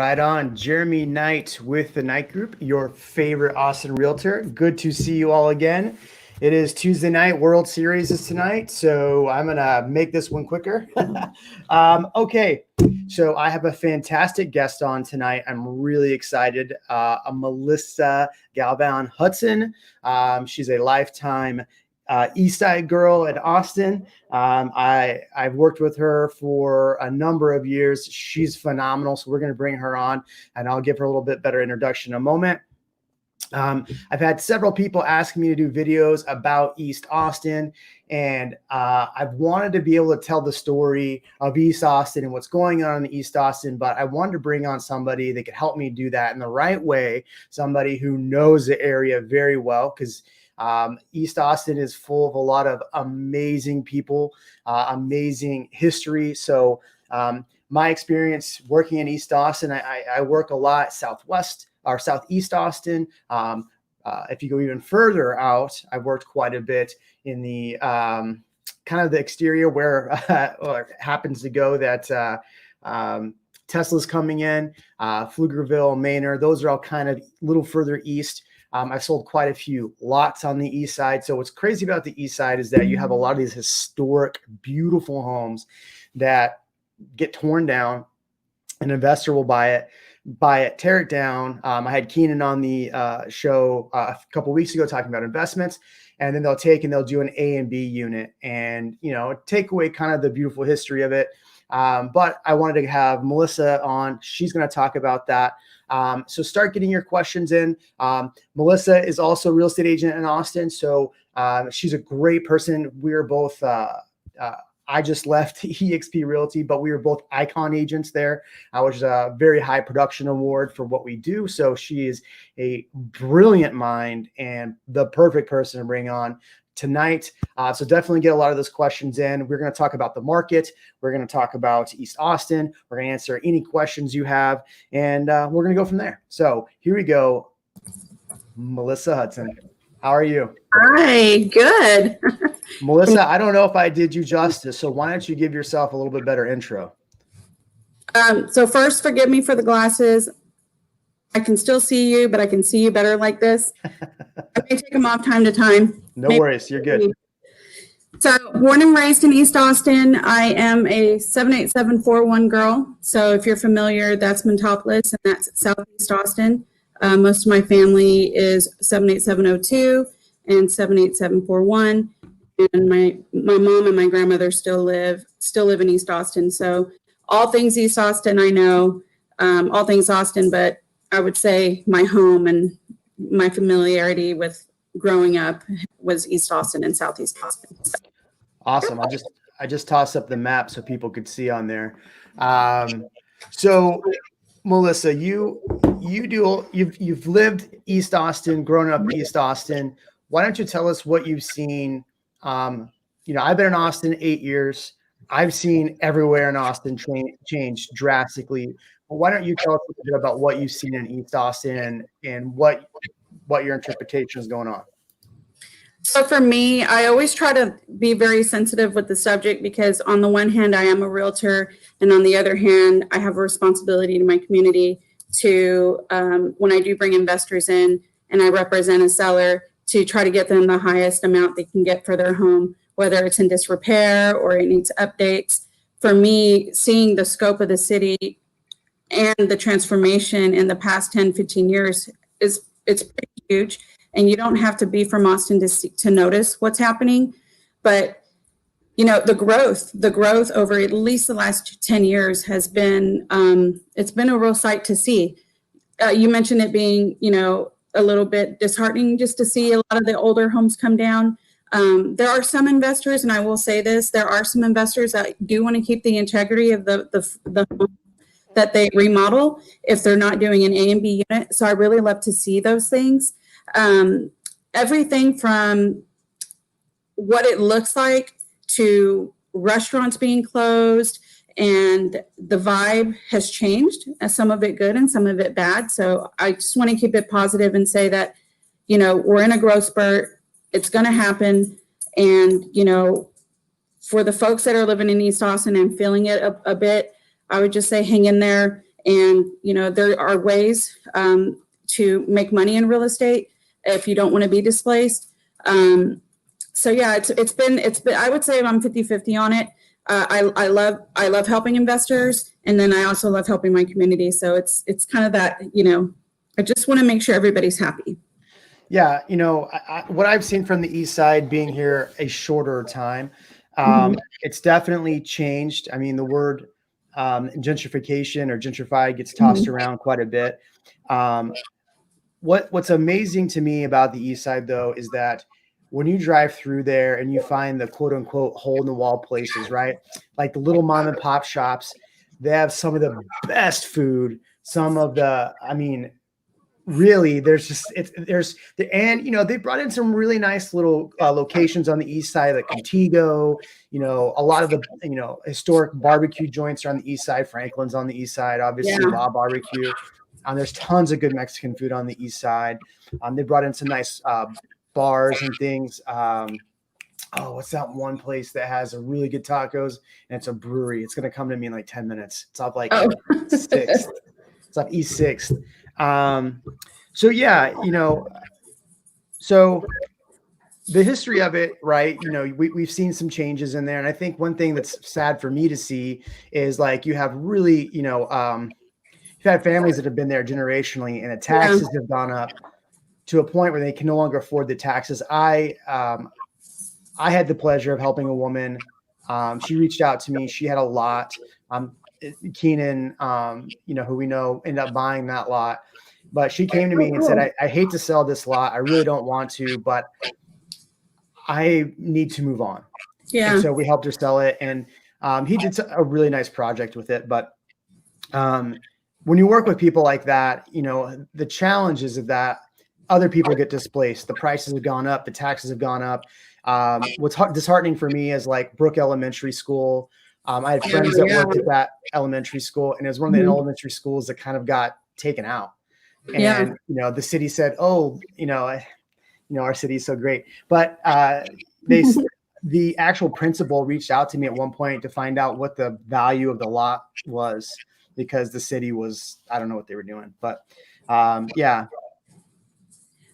Right on. Jeremy Knight with the Knight Group, your favorite Austin realtor. Good to see you all again. It is Tuesday night. World Series is tonight, so I'm going to make this one quicker. Okay, so I have a fantastic guest on tonight. I'm really excited. Melissa Hudson. She's a lifetime East Side girl in Austin. I've worked with her for a number of years. She's phenomenal. So we're going to bring her on and I'll give her a little bit better introduction in a moment. I've had several people ask me to do videos about East Austin, and I've wanted to be able to tell the story of East Austin and what's going on in East Austin, but I wanted to bring on somebody that could help me do that in the right way, somebody who knows the area very well, because East Austin is full of a lot of amazing people, amazing history. So my experience working in East Austin, I work a lot Southwest or Southeast Austin. If you go even further out, I've worked quite a bit in the kind of the exterior where it happens to go that Tesla's coming in, Pflugerville, Manor. Those are all kind of a little further east. I've sold quite a few lots on the east side. So what's crazy about the east side is that you have a lot of these historic, beautiful homes that get torn down. An investor will buy it, tear it down. I had Keenan on the show a couple of weeks ago talking about investments, and then they'll do an A and B unit and, take away kind of the beautiful history of it. But I wanted to have Melissa on. She's going to talk about that. So start getting your questions in. Melissa is also a real estate agent in Austin. So she's a great person. We're both, I just left eXp Realty, but we were both icon agents there, which is a very high production award for what we do. So she is a brilliant mind and the perfect person to bring on tonight. So definitely get a lot of those questions in. We're going to talk about the market. We're going to talk about East Austin. We're going to answer any questions you have, and we're going to go from there. So here we go. Melissa Hudson, how are you? Hi, good. Melissa, I don't know if I did you justice, so why don't you give yourself a little bit better intro? So first, forgive me for the glasses. I can still see you, but I can see you better like this. I may take them off time to time. No worries. You're good. So born and raised in East Austin. I am a 78741 girl. So if you're familiar, that's Mentopolis, and that's Southeast Austin. Most of my family is 78702 and 78741. And my mom and my grandmother still live in East Austin. So all things East Austin, I know, all things Austin, but I would say my home and my familiarity with growing up was East Austin and Southeast Austin. Awesome. I just tossed up the map so people could see on there. So Melissa, you've lived East Austin, grown up East Austin. Why don't you tell us what you've seen? I've been in Austin 8 years. I've seen everywhere in Austin change drastically. Well, why don't you tell us a little bit about what you've seen in East Austin and what your interpretation is going on? So for me, I always try to be very sensitive with the subject because on the one hand, I am a realtor, and on the other hand, I have a responsibility to my community to, when I do bring investors in and I represent a seller, to try to get them the highest amount they can get for their home, whether it's in disrepair or it needs updates. For me, seeing the scope of the city and the transformation in the past 10, 15 years it's pretty huge. And you don't have to be from Austin to notice what's happening. But, the growth over at least the last 10 years has been, it's been a real sight to see. You mentioned it being, a little bit disheartening just to see a lot of the older homes come down. There are some investors, and I will say this, there are some investors that do want to keep the integrity of the home that they remodel if they're not doing an A and B unit. So I really love to see those things. Everything from what it looks like to restaurants being closed, and the vibe has changed, some of it good and some of it bad. So I just want to keep it positive and say that, we're in a growth spurt. It's going to happen. And, for the folks that are living in East Austin and feeling it a bit, I would just say hang in there And, there are ways to make money in real estate if you don't want to be displaced. So yeah, it's been, I would say I'm 50-50 on it. I love helping investors, and then I also love helping my community. So it's kind of that, I just want to make sure everybody's happy. Yeah, what I've seen from the East Side, being here a shorter time, it's definitely changed. I mean, the word gentrification or gentrified gets tossed around quite a bit. What's amazing to me about the East Side, though, is that when you drive through there and you find the quote unquote hole in the wall places, right? Like the little mom and pop shops, they have some of the best food. Some of the, I mean, really, they brought in some really nice little locations on the East Side, like Contigo, a lot of the, historic barbecue joints are on the East Side. Franklin's on the East Side, obviously, Bob Barbecue. There's tons of good Mexican food on the East Side. They brought in some nice bars and things. What's that one place that has a really good tacos, and it's a brewery? It's going to come to me in like 10 minutes. It's off like 6th. It's off East 6th. So yeah, so the history of it, right? We've seen some changes in there. And I think one thing that's sad for me to see is like, you have really, you've had families that have been there generationally, and the taxes have gone up to a point where they can no longer afford the taxes. I had the pleasure of helping a woman. She reached out to me. She had a lot. Keenan, who we know, ended up buying that lot. But she came to me and said, I hate to sell this lot. I really don't want to, but I need to move on. Yeah. And so we helped her sell it. And he did a really nice project with it. But when you work with people like that, the challenges of that, other people get displaced. The prices have gone up. The taxes have gone up. What's disheartening for me is like Brook Elementary School. I had friends that worked at that elementary school, and it was one of the elementary schools that kind of got taken out. And, the city said, our city is so great. But the actual principal reached out to me at one point to find out what the value of the lot was, because the city was, I don't know what they were doing, but yeah.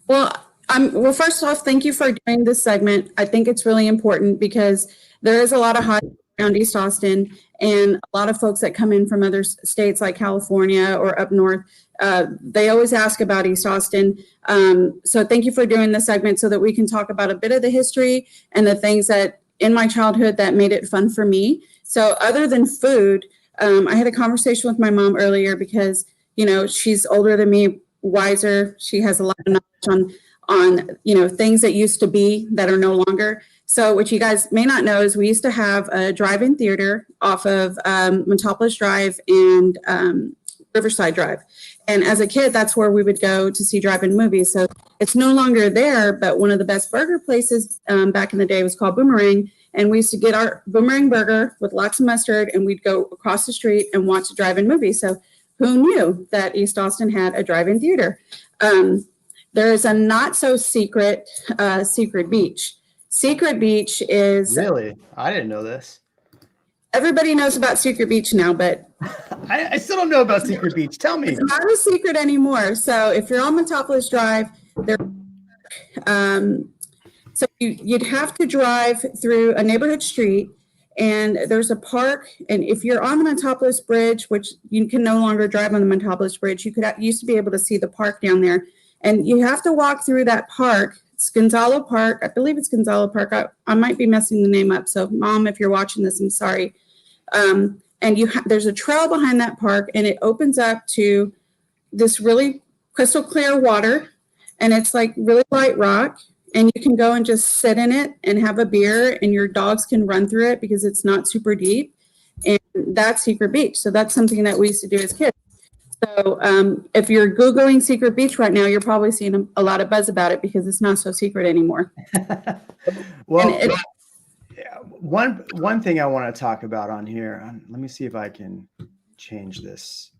Well, first off, thank you for doing this segment. I think it's really important because there is a lot of hype around East Austin, and a lot of folks that come in from other states like California or up north, they always ask about East Austin. So thank you for doing this segment so that we can talk about a bit of the history and the things that in my childhood that made it fun for me. So other than food, I had a conversation with my mom earlier because, she's older than me, wiser. She has a lot of knowledge on things that used to be that are no longer. So what you guys may not know is we used to have a drive-in theater off of Metropolis Drive and Riverside Drive. And as a kid, that's where we would go to see drive-in movies. So it's no longer there, but one of the best burger places back in the day was called Boomerang. And we used to get our Boomerang burger with lots of mustard, and we'd go across the street and watch a drive-in movie. So who knew that East Austin had a drive-in theater? There is a not so secret Secret Beach. Secret Beach is... Really? I didn't know this. Everybody knows about Secret Beach now, but... I still don't know about Secret Beach. Tell me. It's not a secret anymore. So if you're on Metropolis Drive, so you'd have to drive through a neighborhood street, and there's a park. And if you're on the Metropolis Bridge, which you can no longer drive on the Metropolis Bridge, you used to be able to see the park down there. And you have to walk through that park. It's Gonzalo Park. I believe it's Gonzalo Park. I might be messing the name up. So, Mom, if you're watching this, I'm sorry. And there's a trail behind that park, and it opens up to this really crystal clear water, and it's like really light rock. And you can go and just sit in it and have a beer, and your dogs can run through it because it's not super deep. And that's Secret Beach. So that's something that we used to do as kids. So if you're Googling Secret Beach right now, you're probably seeing a lot of buzz about it because it's not so secret anymore. Well, one thing I want to talk about on here, let me see if I can change this.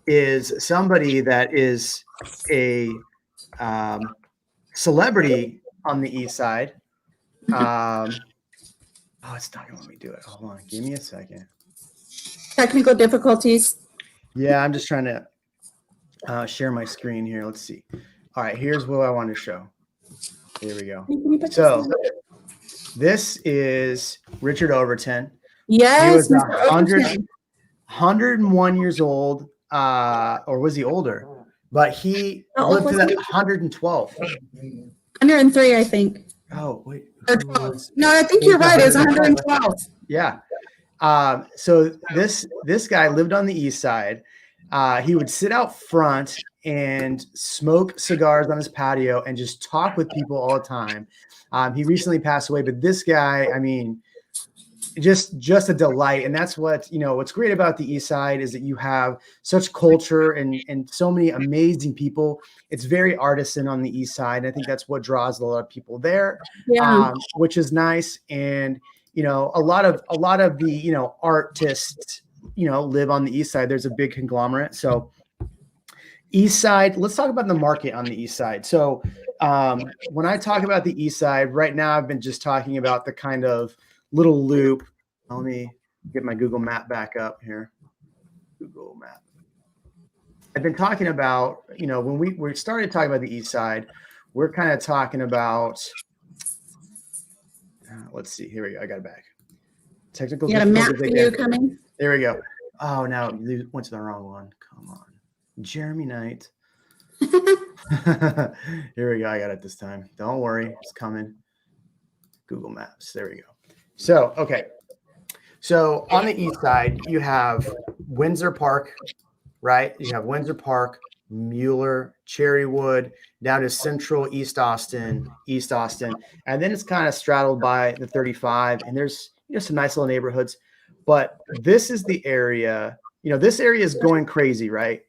Is somebody that is a celebrity on the East Side. It's not going to let me do it. Hold on. Give me a second. Technical difficulties. Yeah, I'm just trying to share my screen here. Let's see. All right, here's what I want to show. Here we go. So this is Richard Overton. Yes, He was Mr. Overton. 101 years old, or was he older? But he How old lived to was that he? 112. 103, I think. Oh, wait. Or 12. No, I think you're right. It's 112. Yeah. So this guy lived on the east side. He would sit out front and smoke cigars on his patio and just talk with people all the time. He recently passed away, but this guy, I mean, just a delight. And that's what, what's great about the east side is that you have such culture and so many amazing people. It's very artisan on the east side. And I think that's what draws a lot of people there, Yeah. which is nice. And, a lot of the, artists, live on the east side. There's a big conglomerate. So east side, let's talk about the market on the east side. So when I talk about the east side right now, I've been just talking about the kind of little loop. Let me get my Google map back up here. Google map. I've been talking about, when we started talking about the east side, we're kind of talking about, let's see, here we go. I got it back. Technical. You got a map for you coming? There we go. Oh, now you went to the wrong one. Come on. Jeremy Knight. Here we go. I got it this time. Don't worry. It's coming. Google Maps. There we go. So, okay. So on the east side, you have Windsor Park, right? You have Windsor Park, Mueller, Cherrywood, down to Central, East Austin, and then it's kind of straddled by the 35, and there's some nice little neighborhoods. But this is the area, this area is going crazy, right?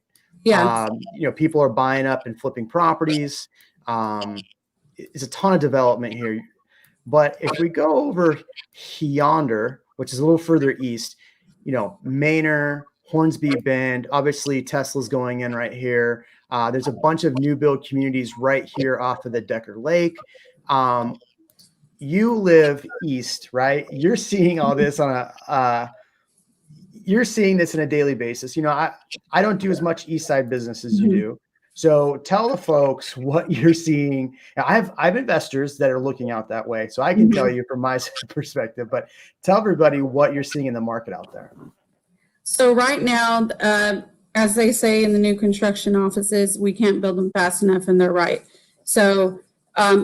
Yeah. People are buying up and flipping properties. It's a ton of development here. But if we go over yonder, which is a little further east, Manor, Hornsby Bend, obviously Tesla's going in right here. There's a bunch of new build communities right here off of the Decker Lake. You live east, right? You're seeing all this you're seeing this on a daily basis. I don't do as much east side business as you do. So tell the folks what you're seeing. Now, I have investors that are looking out that way, so I can tell you from my perspective, but tell everybody what you're seeing in the market out there. So right now, as they say in the new construction offices, we can't build them fast enough, and they're right. So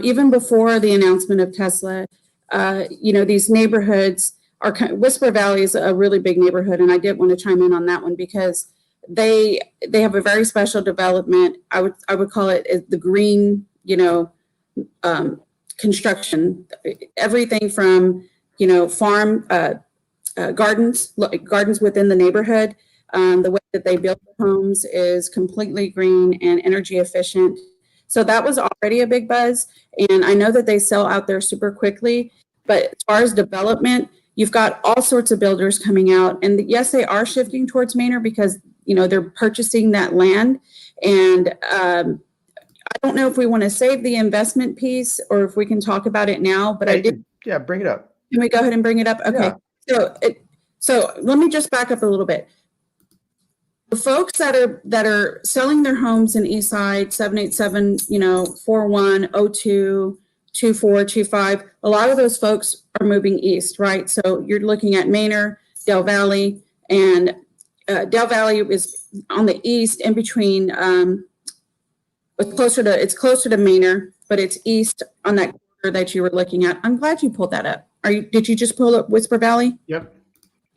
even before the announcement of Tesla, these neighborhoods are Whisper Valley is a really big neighborhood, and I did want to chime in on that one because they have a very special development. I would call it the green, construction. Everything from farm gardens within the neighborhood. The way that they build the homes is completely green and energy efficient. So that was already a big buzz, and I know that they sell out there super quickly. But as far as development, you've got all sorts of builders coming out, and yes, they are shifting towards Manor because they're purchasing that land. And I don't know if we want to save the investment piece or if we can talk about it now, but I did. Yeah, bring it up. Can we go ahead and bring it up? Okay. Yeah. So let me just back up a little bit. The folks that are selling their homes in Eastside, 787, 4102, 2425, a lot of those folks are moving east, right? So you're looking at Manor, Del Valley, and Del Valley is on the east, in between. It's closer to Manor, but it's east on that corner that you were looking at. I'm glad you pulled that up. Did you just pull up Whisper Valley? Yep.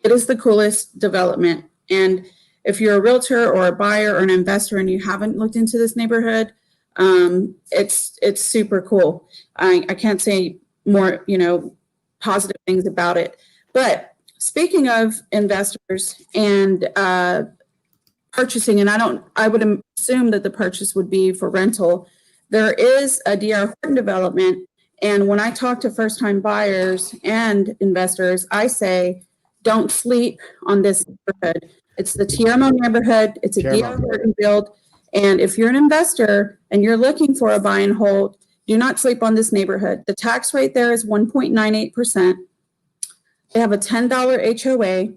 It is the coolest development, and if you're a realtor or a buyer or an investor and you haven't looked into this neighborhood, it's super cool. I can't say more, positive things about it. But speaking of investors and purchasing, and I would assume that the purchase would be for rental. There is a DR Horton development, and when I talk to first-time buyers and investors, I say, don't sleep on this neighborhood. It's the TRMO neighborhood. It's a DR Horton build. And if you're an investor and you're looking for a buy and hold, do not sleep on this neighborhood. The tax rate there is 1.98%. They have a $10 HOA.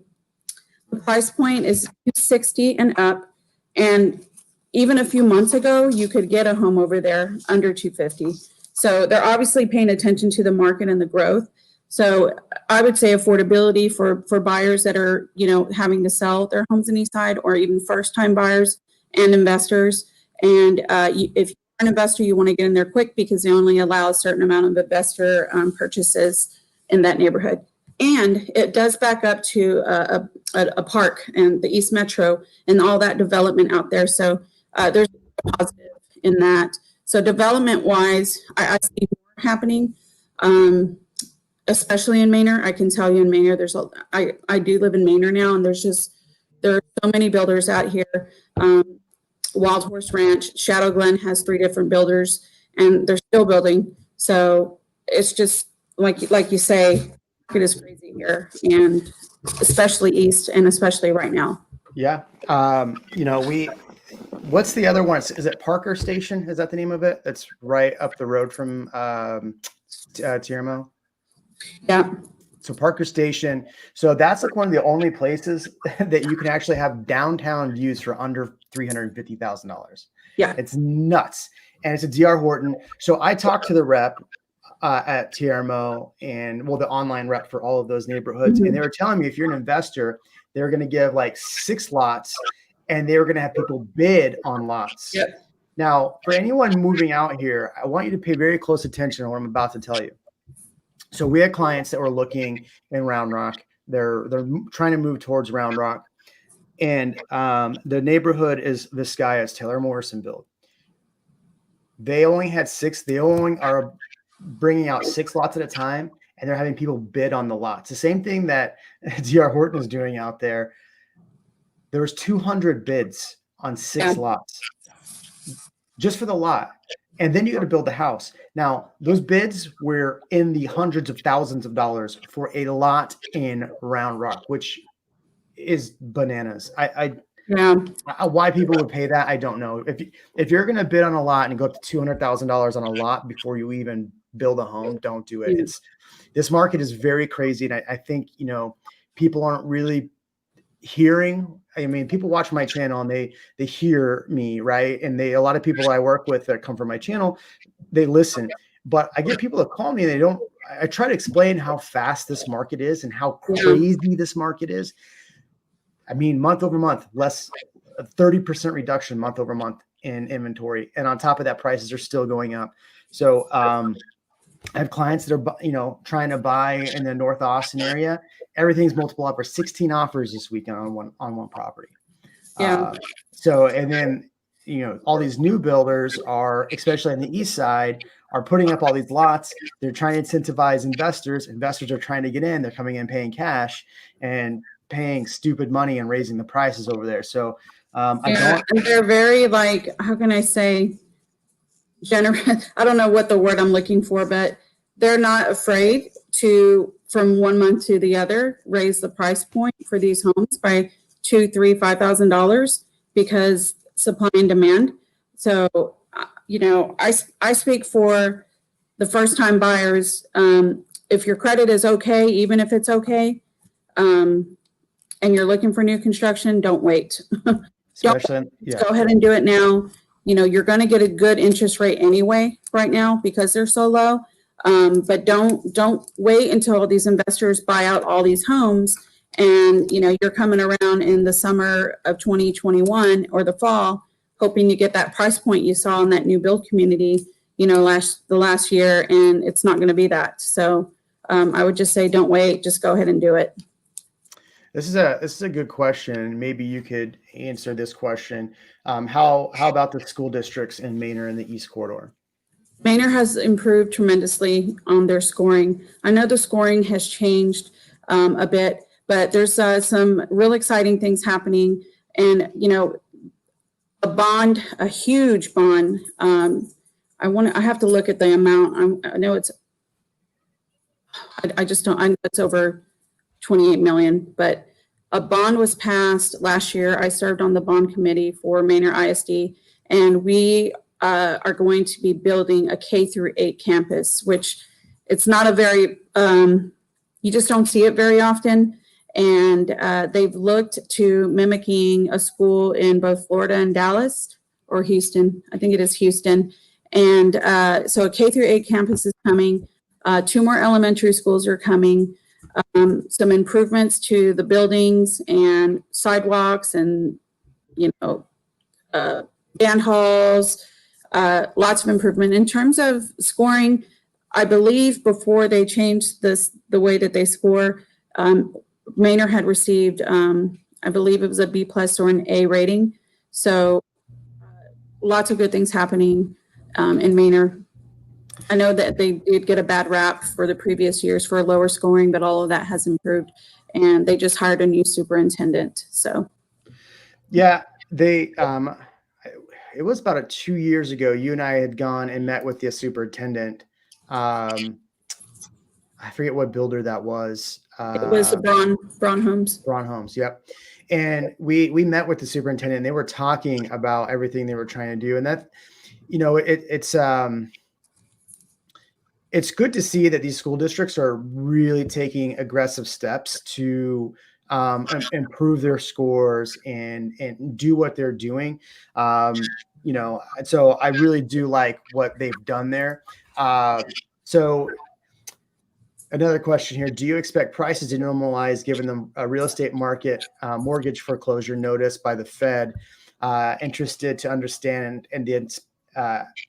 The price point is 260 and up. And even a few months ago, you could get a home over there under 250. So they're obviously paying attention to the market and the growth. So I would say affordability for buyers that are, having to sell their homes in East Side, or even first-time buyers and investors. And if you're an investor, you want to get in there quick because they only allow a certain amount of investor purchases in that neighborhood. And it does back up to a park and the East Metro and all that development out there. So there's a positive in that. So development-wise, I see more happening, especially in Manor. I can tell you in Manor, I do live in Manor now, and there are so many builders out here. Wild Horse Ranch, Shadow Glen has 3 different builders, and they're still building. So it's just like you say, it is crazy here, and especially east, and especially right now. Yeah. What's the other one? Is it Parker Station? Is that the name of it? It's right up the road from Tiarmo. Yeah. So Parker Station. So that's like one of the only places that you can actually have downtown views for under $350,000. Yeah. It's nuts. And it's a DR Horton. So I talked to the rep at Tiarmo and the online rep for all of those neighborhoods. And they were telling me, if you're an investor, they're going to give like 6 lots, and they were going to have people bid on lots. Yep. Now, for anyone moving out here, I want you to pay very close attention to what I'm about to tell you. So we had clients that were looking in Round Rock. They're trying to move towards Round Rock. And the neighborhood is Vizcaya, Taylor Morrison build. They only had 6. They only are bringing out 6 lots at a time, and they're having people bid on the lots. The same thing that DR Horton is doing out there. There was 200 bids on 6 lots just for the lot. And then you got to build the house. Now, those bids were in the hundreds of thousands of dollars for a lot in Round Rock, which is bananas. Why people would pay that, I don't know. If you're going to bid on a lot and go up to $200,000 on a lot before you even build a home, don't do it. This market is very crazy, and I think people aren't really hearing. I mean, people watch my channel and they hear me, right? And a lot of people I work with that come from my channel, they listen. But I get people that call me and they don't. I try to explain how fast this market is and how crazy this market is. I mean, month over month, less a 30% reduction month over month in inventory, and on top of that, prices are still going up. So I have clients that are trying to buy in the North Austin area. Everything's multiple offers, 16 offers this weekend on one property. Yeah. And then all these new builders are, especially on the east side, are putting up all these lots. They're trying to incentivize investors. Investors are trying to get in. They're coming in paying cash and paying stupid money and raising the prices over there. So they're very, like, how can I say, generous. I don't know what the word I'm looking for, but they're not afraid to, from one month to the other, raise the price point for these homes by $2,000, $3,000, $5,000 because supply and demand. So, I speak for the first time buyers. If your credit is okay, even if it's okay, and you're looking for new construction, don't wait. Go ahead and do it now. You're going to get a good interest rate anyway right now because they're so low. But don't wait until all these investors buy out all these homes and, you're coming around in the summer of 2021 or the fall, hoping you get that price point you saw in that new build community, the last year, and it's not going to be that. So I would just say, don't wait, just go ahead and do it. This is a good question. Maybe you could answer this question. How about the school districts in Manor and the East Corridor? Manor has improved tremendously on their scoring. I know the scoring has changed a bit, but there's some real exciting things happening. And, a huge bond. I have to look at the amount. I know I just don't, I know it's over 28 million, but a bond was passed last year. I served on the bond committee for Manor ISD, and we are going to be building a K-8 campus, which it's not a very, you just don't see it very often. And they've looked to mimicking a school in both Florida and Dallas or Houston. I think it is Houston. And so a K through 8 campus is coming. 2 more elementary schools are coming. Some improvements to the buildings and sidewalks and, band halls, lots of improvement. In terms of scoring, I believe before they changed the way that they score, Manor had received, I believe it was a B+ or an A rating. So lots of good things happening in Manor. I know that they did get a bad rap for the previous years for lower scoring, but all of that has improved. And they just hired a new superintendent. So, yeah, they. It was about 2 years ago. You and I had gone and met with the superintendent. I forget what builder that was. it was the Braun Homes. Braun Homes, yep. And we met with the superintendent, and they were talking about everything they were trying to do. And that, it's good to see that these school districts are really taking aggressive steps to improve their scores and do what they're doing. So I really do like what they've done there. So another question here: do you expect prices to normalize given the real estate market mortgage foreclosure notice by the Fed? Interested to understand and the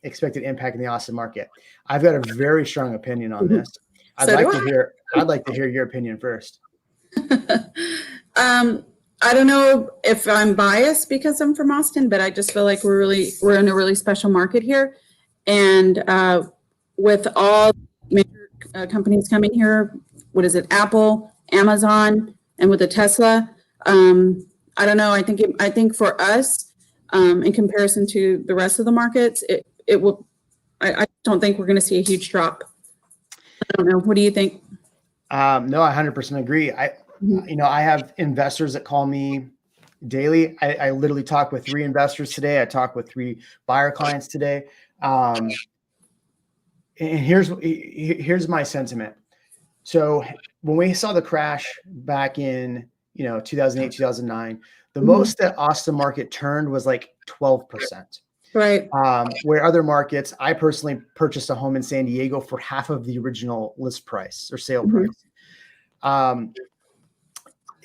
expected impact in the Austin market. I've got a very strong opinion on this. I'd like to hear your opinion first. I don't know if I'm biased because I'm from Austin, but I just feel like we're in a really special market here. And with all major companies coming here, what is it? Apple, Amazon, and with the Tesla, I don't know. I think for us, in comparison to the rest of the markets, it will. I don't think we're going to see a huge drop. I don't know. What do you think? No, I 100% agree. I have investors that call me daily. I literally talk with 3 investors today. I talk with 3 buyer clients today. And here's my sentiment. So when we saw the crash back in 2008, 2009, the most that Austin market turned was like 12%. Right. Where other markets, I personally purchased a home in San Diego for half of the original list price or sale price.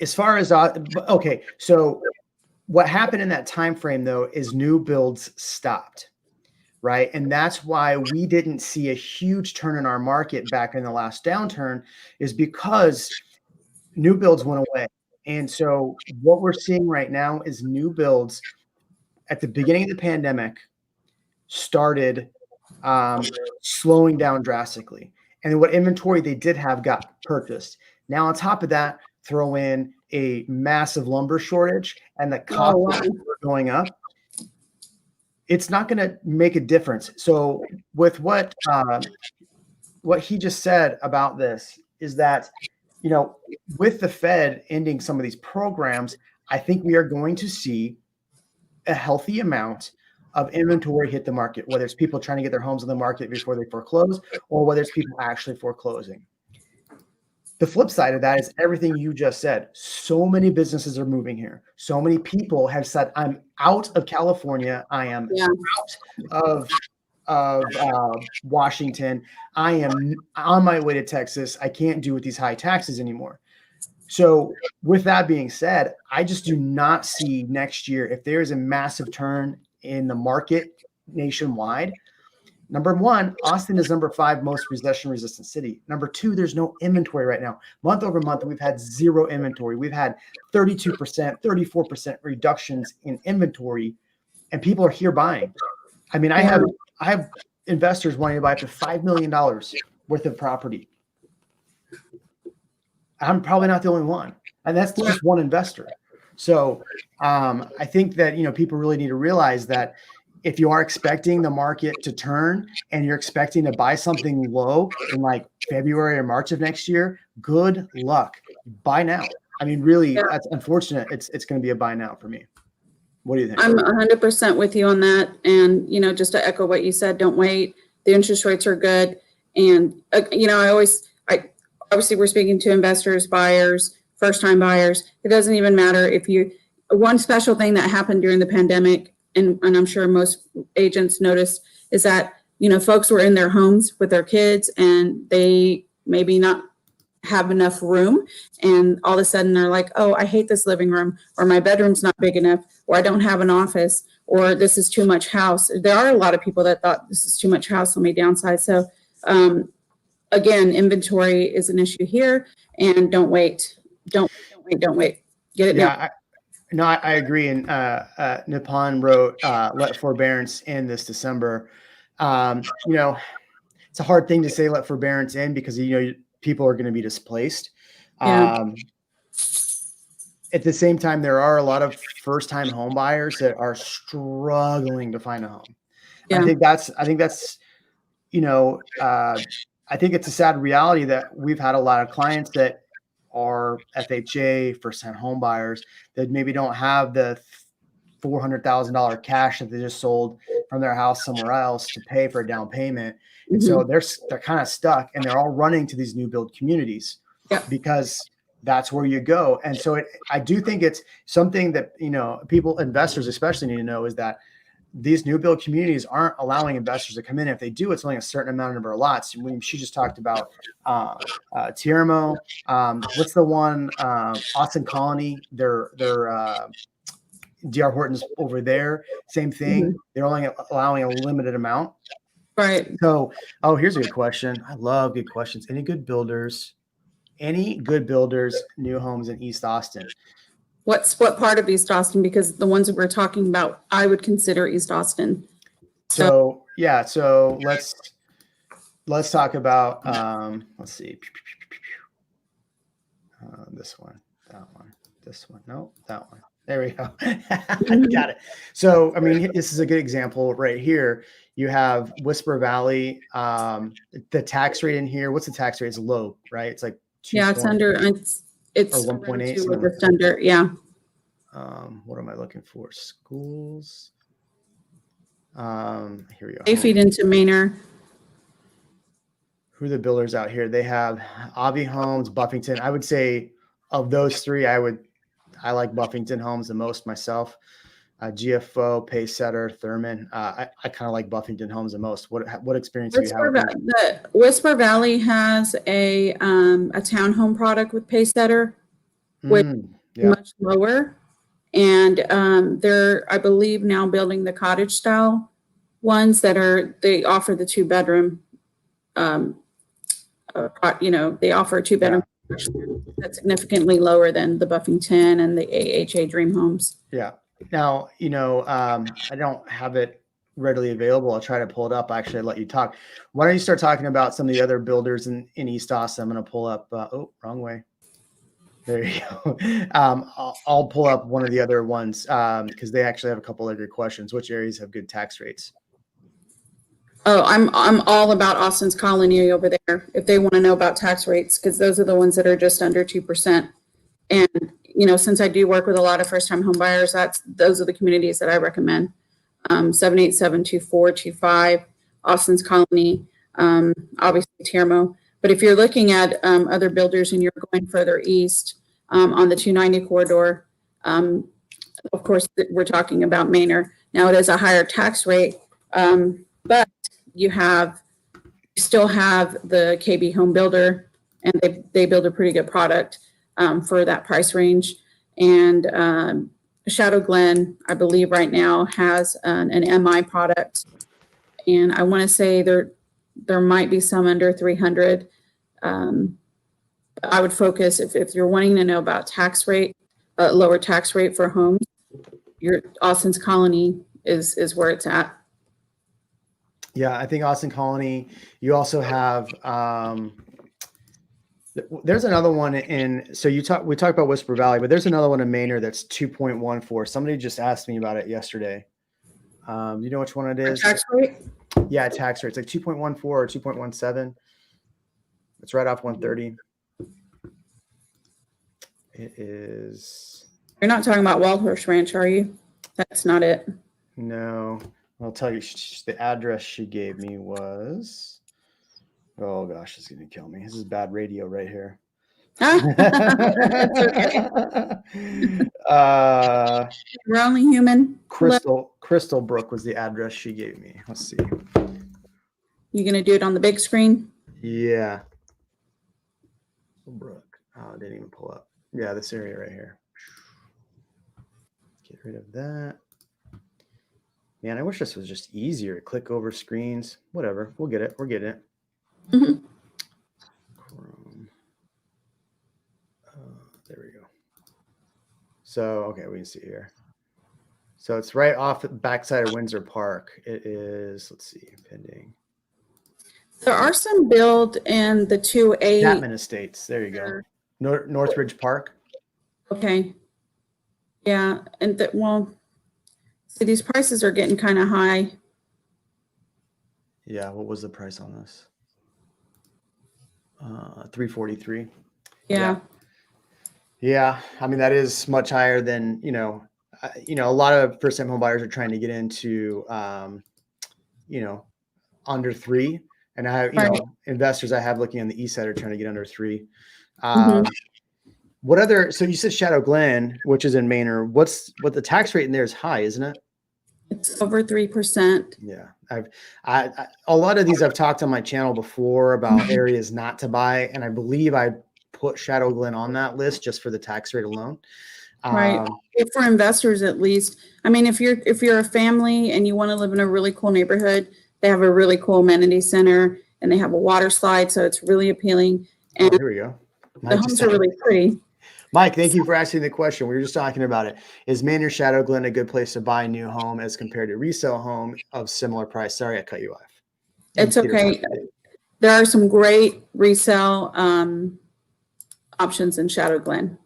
As far as okay, so what happened in that time frame though is new builds stopped, right? And that's why we didn't see a huge turn in our market back in the last downturn, is because new builds went away. And so what we're seeing right now is new builds at the beginning of the pandemic started slowing down drastically. And what inventory they did have got purchased. Now on top of that, throw in a massive lumber shortage and the cost of going up. It's not going to make a difference. So with what he just said about this is that, with the Fed ending some of these programs, I think we are going to see a healthy amount of inventory hit the market, whether it's people trying to get their homes on the market before they foreclose or whether it's people actually foreclosing. The flip side of that is everything you just said. So many businesses are moving here. So many people have said, I'm out of California. I am out of Washington. I am on my way to Texas. I can't do with these high taxes anymore. So with that being said, I just do not see next year, if there is a massive turn in the market nationwide. Number 1, Austin is number 5 most recession resistant city. Number 2, there's no inventory right now. Month over month, we've had 0 inventory. We've had 32%, 34% reductions in inventory, and people are here buying. I mean, I have investors wanting to buy up to $5 million worth of property. I'm probably not the only one. And that's just one investor. So I think that, people really need to realize that if you are expecting the market to turn and you're expecting to buy something low in like February or March of next year, good luck. Buy now. I mean, really, that's unfortunate. It's going to be a buy now for me. What do you think? I'm 100% with you on that. And, just to echo what you said, don't wait. The interest rates are good. And, obviously we're speaking to investors, buyers. first-time buyers. It doesn't even matter if you, one special thing that happened during the pandemic, and I'm sure most agents noticed, is that, folks were in their homes with their kids and they maybe not have enough room. And all of a sudden they're like, oh, I hate this living room, or my bedroom's not big enough, or I don't have an office, or this is too much house. There are a lot of people that thought this is too much house, let me downsize. So again, inventory is an issue here, and don't wait. Don't wait. Get it now. I agree. And Nippon wrote, let forbearance in this December. It's a hard thing to say, let forbearance in, because, people are going to be displaced. Yeah. At the same time, there are a lot of first-time home buyers that are struggling to find a home. Yeah. I think that's, I think it's a sad reality that we've had a lot of clients that are FHA, first-time home buyers, that maybe don't have the $400,000 cash that they just sold from their house somewhere else to pay for a down payment. And so they're kind of stuck, and they're all running to these new build communities because that's where you go. And so I do think it's something that, investors especially need to know, is that these new build communities aren't allowing investors to come in. If they do, it's only a certain number of lots. When she just talked about Tiermo, what's the one, Austin Colony, they're DR Horton's over there, same thing. They're only allowing a limited amount. Right. So, here's a good question. I love good questions. Any good builders, new homes in East Austin? What part of East Austin? Because the ones that we're talking about, I would consider East Austin. So let's talk about, let's see. This one, that one, this one. No, that one. There we go. Got it. So, this is a good example right here. You have Whisper Valley. The tax rate in here, what's the tax rate? It's low, right? It's like 2. Yeah, it's under, it's 1.8. Just under, yeah. What am I looking for? Schools. Here we go. They feed into Manor. Who are the builders out here? They have Avi Homes, Buffington. I would say of those three, I like Buffington Homes the most myself. GFO, Pacesetter, Thurman. I kind of like Buffington Homes the most. What experience do you have? The Whisper Valley has a townhome product with Pacesetter, which is much lower, and they're, I believe, now building the cottage style ones they offer the 2-bedroom. They offer a 2-bedroom. That's significantly lower than the Buffington and the AHA Dream Homes. Yeah. Now, I don't have it readily available. I'll try to pull it up. Actually, I'll let you talk. Why don't you start talking about some of the other builders in East Austin? I'm going to pull up. Wrong way. There you go. I'll pull up one of the other ones because they actually have a couple of good questions. Which areas have good tax rates? Oh, I'm all about Austin's Colony over there if they want to know about tax rates, because those are the ones that are just under 2%. And, since I do work with a lot of first-time home buyers, those are the communities that I recommend. 787-2425, Austin's Colony, obviously Tiermo. But if you're looking at other builders and you're going further east on the 290 corridor, of course, we're talking about Manor. Now, it is a higher tax rate, but you still have the KB Home Builder, and they build a pretty good product for that price range. And Shadow Glen, I believe right now has an MI product, and I want to say there might be some under 300. I would focus, if you're wanting to know about tax rate, lower tax rate for homes, your Austin's Colony is where it's at. Yeah, I think Austin Colony. You also have there's another one we talked about Whisper Valley, but there's another one in Manor that's 2.14. Somebody just asked me about it yesterday. You know which one it is? Tax rate? Yeah, tax rate. It's like 2.14 or 2.17. It's right off 130. It is. You're not talking about Wild Horse Ranch, are you? That's not it. No. I'll tell you, the address she gave me was, oh gosh, it's going to kill me. This is bad radio right here. It's okay. uh, We're only human. Crystal Brook was the address she gave me. Let's see. You gonna do it on the big screen? Yeah. Brook. Oh, it didn't even pull up. Yeah, this area right here. Get rid of that. Man, I wish this was just easier. Click over screens. Whatever. We'll get it. We're getting it. Mhm. Chrome. There we go. So, okay, we can see here. So it's right off the backside of Windsor Park. It is, let's see, pending. There are some build in the 2A. Chapman Estates. There you go. Northridge Park. Okay. Yeah, and well, see, these prices are getting kind of high. Yeah, what was the price on this? $343. Yeah, I mean that is much higher than a lot of first-time home buyers are trying to get into under 3, and I have investors I have looking on the east side are trying to get under 3. What other? So you said Shadow Glen, which is in Manor. What the tax rate in there is high, isn't it? It's over 3%. Yeah, a lot of these I've talked on my channel before about areas not to buy, and I believe I put Shadow Glen on that list just for the tax rate alone. Right. For investors, at least. I mean, if you're a family and you want to live in a really cool neighborhood, they have a really cool amenity center and they have a water slide, so it's really appealing. And here we go. The homes are really pretty. Mike, thank you for asking the question. We were just talking about it. Is Manor Shadow Glen a good place to buy a new home as compared to resale home of similar price? Sorry, I cut you off. It's okay. There are some great resale options in Shadow Glen.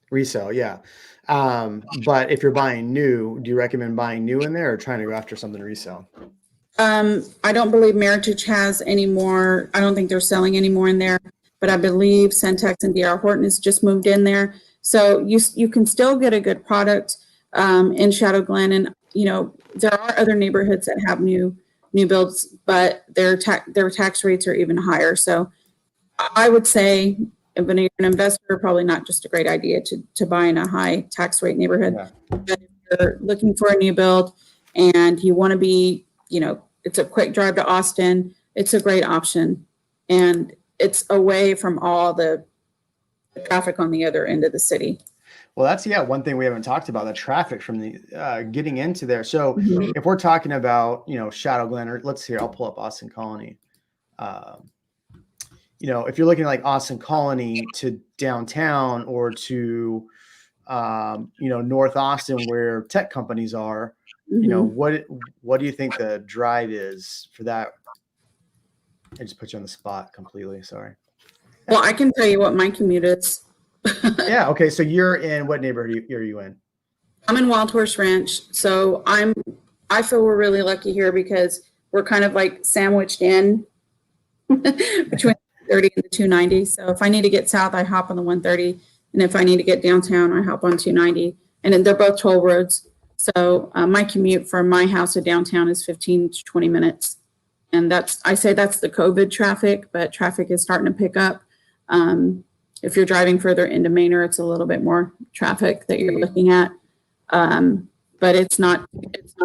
Resale, yeah. But if you're buying new, do you recommend buying new in there or trying to go after something resale? I don't believe Meritage has any more. I don't think they're selling any more in there. But I believe Centex and D.R. Horton has just moved in there. So you can still get a good product in Shadow Glen. And, there are other neighborhoods that have new builds, but their tax rates are even higher. So I would say if you're an investor, probably not just a great idea to buy in a high tax rate neighborhood. Yeah. But if you're looking for a new build and you want to be, it's a quick drive to Austin, it's a great option. And it's away from all the traffic on the other end of the city. Well, that's one thing we haven't talked about, the traffic from the getting into there. So if we're talking about Shadow Glen, or let's see here, I'll pull up Austin Colony. If you're looking at like Austin Colony to downtown or to North Austin where tech companies are, what do you think the drive is for that? I just put you on the spot completely. Sorry. Well, I can tell you what my commute is. Yeah. Okay. So you're in what neighborhood are you in? I'm in Wild Horse Ranch. So I feel we're really lucky here because we're kind of like sandwiched in between 30 and the 290. So if I need to get south, I hop on the 130. And if I need to get downtown, I hop on 290. And then they're both toll roads. So my commute from my house to downtown is 15 to 20 minutes. And I say that's the COVID traffic, but traffic is starting to pick up. If you're driving further into Manor, it's a little bit more traffic that you're looking at. But it's not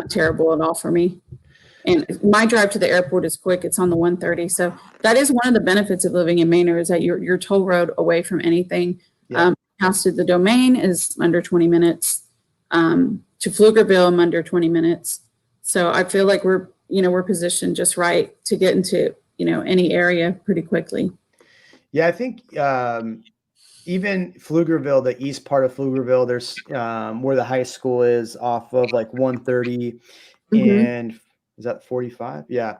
terrible at all for me. And my drive to the airport is quick. It's on the 130. So that is one of the benefits of living in Manor is that you're toll road away from anything. Yeah. House to the Domain is under 20 minutes. To Pflugerville, I'm under 20 minutes. So I feel like we're positioned just right to get into, any area pretty quickly. Yeah, I think even Pflugerville, the east part of Pflugerville, there's where the high school is off of like 130 and is that 45? Yeah.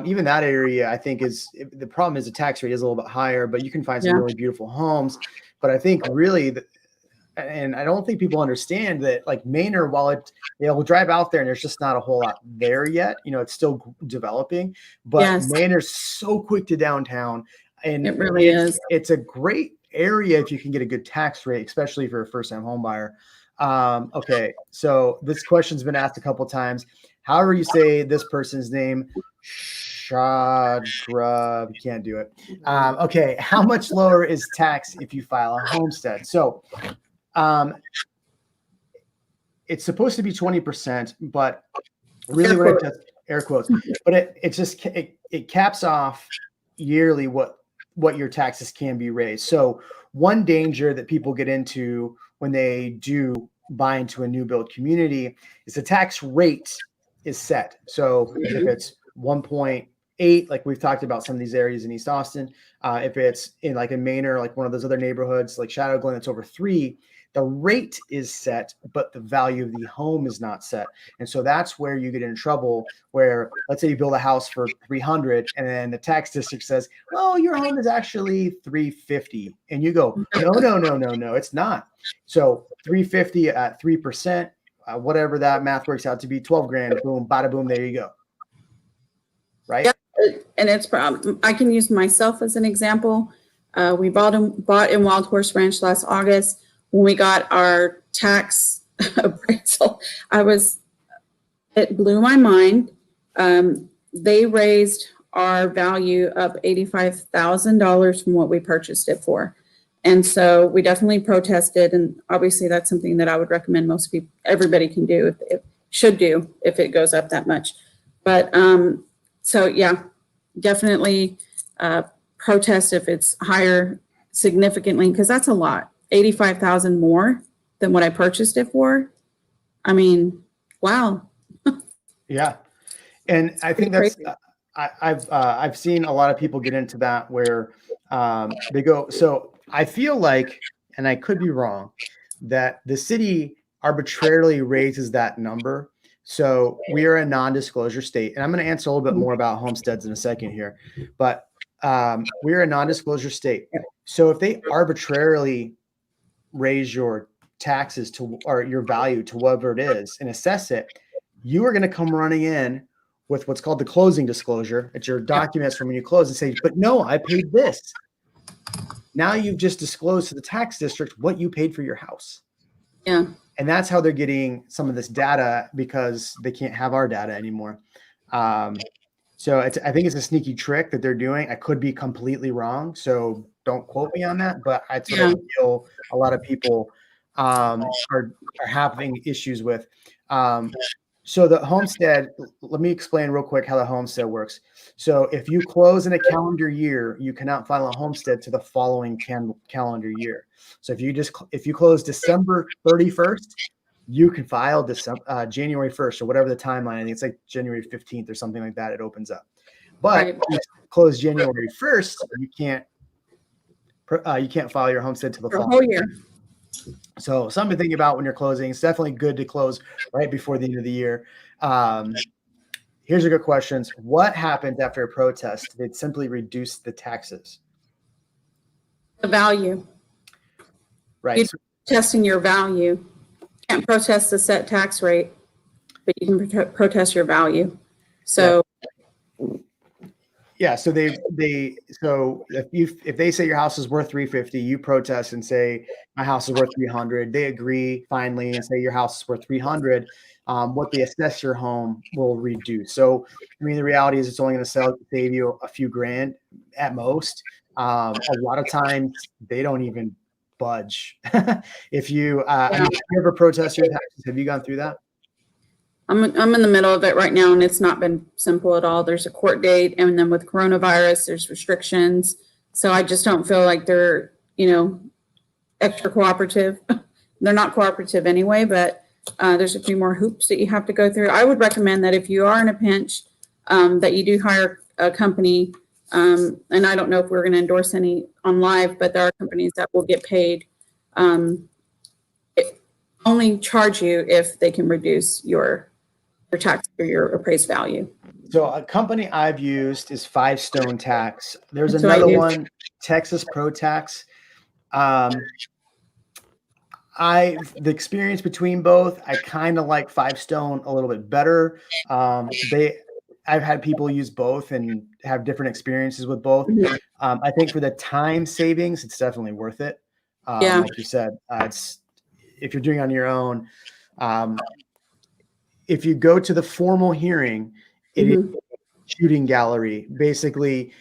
Even that area, I think the problem is the tax rate is a little bit higher, but you can find some really beautiful homes. But I think really, and I don't think people understand that like Manor, while we'll drive out there and there's just not a whole lot there yet, it's still developing, but Manor's so quick to downtown. And it really is. It's a great area if you can get a good tax rate, especially for a first-time home buyer. Okay, so this question's been asked a couple of times. However you say this person's name, Grub, can't do it. Okay, how much lower is tax if you file a homestead? So it's supposed to be 20%, but really what it does, air quotes, but it caps off yearly what your taxes can be raised. So one danger that people get into when they do buy into a new build community is the tax rate is set. So if it's 1.8, like we've talked about some of these areas in East Austin, if it's in like in Maine or like one of those other neighborhoods like Shadow Glen, it's over 3, the rate is set, but the value of the home is not set. And so that's where you get in trouble, where let's say you build a house for 300 and then the tax district says, oh, your home is actually 350. And you go, no, it's not. So 350 at 3%, whatever that math works out to be, 12 grand, boom, bada boom, there you go. Right? Yep. And it's, I can use myself as an example. We bought in Wild Horse Ranch last August. When we got our tax appraisal, it blew my mind. They raised our value up $85,000 from what we purchased it for. And so we definitely protested. And obviously that's something that I would recommend most people, everybody can do, should do if it goes up that much. But so yeah, definitely protest if it's higher significantly, because that's a lot. 85,000 more than what I purchased it for. I mean, wow. Yeah. And I think that's, I've seen a lot of people get into that where they go, so I feel like, and I could be wrong, that the city arbitrarily raises that number. So we are a non-disclosure state, and I'm going to answer a little bit more about homesteads in a second here, but we're a non-disclosure state. So if they arbitrarily raise your taxes to, or your value to whatever it is and assess it, you are going to come running in with what's called the closing disclosure. It's your documents from when you close and say, but no, I paid this. Now you've just disclosed to the tax district what you paid for your house. Yeah. And that's how they're getting some of this data, because they can't have our data anymore. So I think it's a sneaky trick that they're doing. I could be completely wrong, so don't quote me on that, but I sort of feel a lot of people are having issues with. So the homestead, let me explain real quick how the homestead works. So if you close in a calendar year, you cannot file a homestead to the following calendar year. So if you close December 31st, you can file January 1st or whatever the timeline. I think it's like January 15th or something like that. It opens up. But if you close January 1st, you can't file your homestead to the whole year. So something to think about when you're closing. It's definitely good to close right before the end of the year. Here's a good question. What happens after a protest? They'd simply reduce the taxes. The value. Right. You're testing your value. You can't protest the set tax rate, but you can protest your value. So yeah, so so if they say your house is worth 350, you protest and say my house is worth 300. They agree finally and say your house is worth 300. What they assess your home will reduce. So I mean, the reality is it's only going to save you a few grand at most. A lot of times they don't even budge. If you I mean, if you ever protest your taxes, have you gone through that? I'm in the middle of it right now, and it's not been simple at all. There's a court date, and then with coronavirus, there's restrictions. So I just don't feel like they're, extra cooperative. They're not cooperative anyway, but there's a few more hoops that you have to go through. I would recommend that if you are in a pinch, that you do hire a company. And I don't know if we're going to endorse any on live, but there are companies that will get paid. Only charge you if they can reduce your tax or your appraised value. So a company I've used is Five Stone Tax. There's another one, Texas Pro Tax. The experience between both, I kind of like Five Stone a little bit better. I've had people use both and have different experiences with both. I think for the time savings, it's definitely worth it. Like you said, if you're doing it on your own, if you go to the formal hearing, it is shooting gallery. Basically,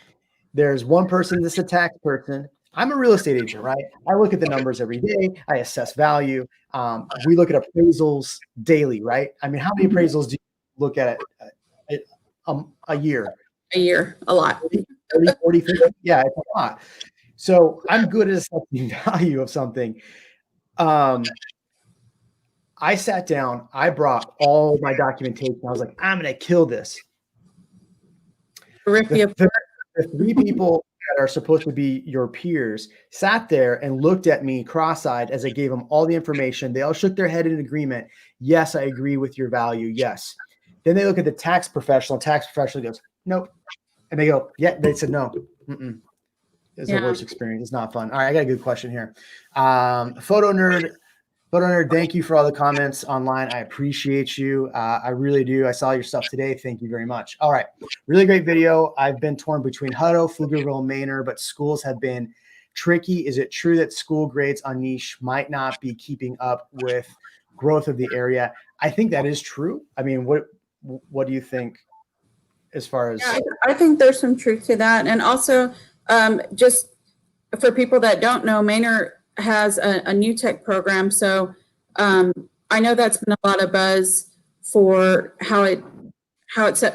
there's one person that's a tax person. I'm a real estate agent, right? I look at the numbers every day. I assess value. We look at appraisals daily, right? I mean, how many appraisals do you look at a year? A year, a lot. 40, 50? Yeah, it's a lot. So I'm good at assessing value of something. I sat down, I brought all my documentation. I was like, I'm going to kill this. The three people that are supposed to be your peers sat there and looked at me cross-eyed as I gave them all the information. They all shook their head in agreement. Yes, I agree with your value. Yes. Then they look at the tax professional. Tax professional goes, nope. And they go, yeah. They said, no. It's the worst experience. It's not fun. All right, I got a good question here. Photo nerd, thank you for all the comments online. I appreciate you. I really do. I saw your stuff today. Thank you very much. All right. Really great video. I've been torn between Hutto, Pflugerville, Manor, but schools have been tricky. Is it true that school grades on niche might not be keeping up with growth of the area? I think that is true. I mean, what do you think as far as? Yeah, I think there's some truth to that. And also, just for people that don't know, Manor has a new tech program. So I know that's been a lot of buzz for how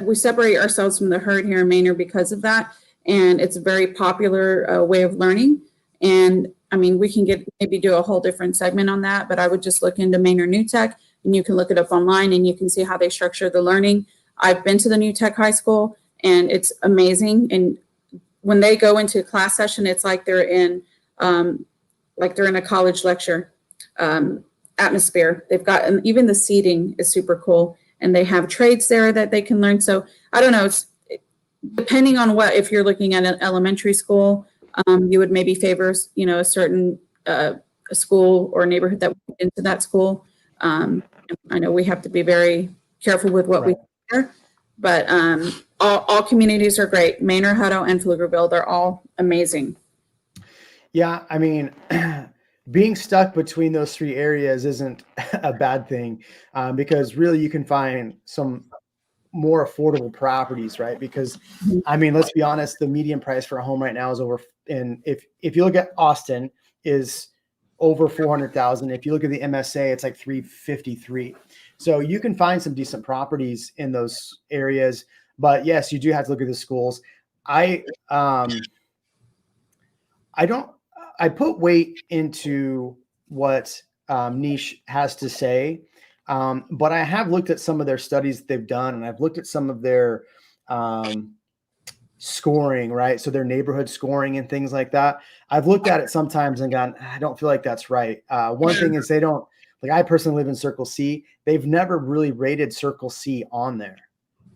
we separate ourselves from the herd here in Manor because of that. And it's a very popular way of learning. And I mean, we can maybe do a whole different segment on that, but I would just look into Manor New Tech, and you can look it up online and you can see how they structure the learning. I've been to the New Tech High School and it's amazing. And when they go into a class session, it's like they're in a college lecture atmosphere. They've got, and even the seating is super cool, and they have trades there that they can learn. So I don't know, it's depending on if you're looking at an elementary school, you would maybe favor, a certain a school or neighborhood that went into that school. I know we have to be very careful with what we hear, but all communities are great. Manor, Hutto, and Pflugerville, they're all amazing. Yeah, I mean, being stuck between those three areas isn't a bad thing, because really you can find some more affordable properties, right? Because I mean, let's be honest, the median price for a home right now is if you look at Austin, is over 400,000. If you look at the MSA, it's like 353. So you can find some decent properties in those areas, but yes, you do have to look at the schools. I put weight into what Niche has to say, but I have looked at some of their studies that they've done, and I've looked at some of their scoring, right? So their neighborhood scoring and things like that. I've looked at it sometimes and gone, I don't feel like that's right. One thing is they don't, like, I personally live in Circle C. They've never really rated Circle C on there,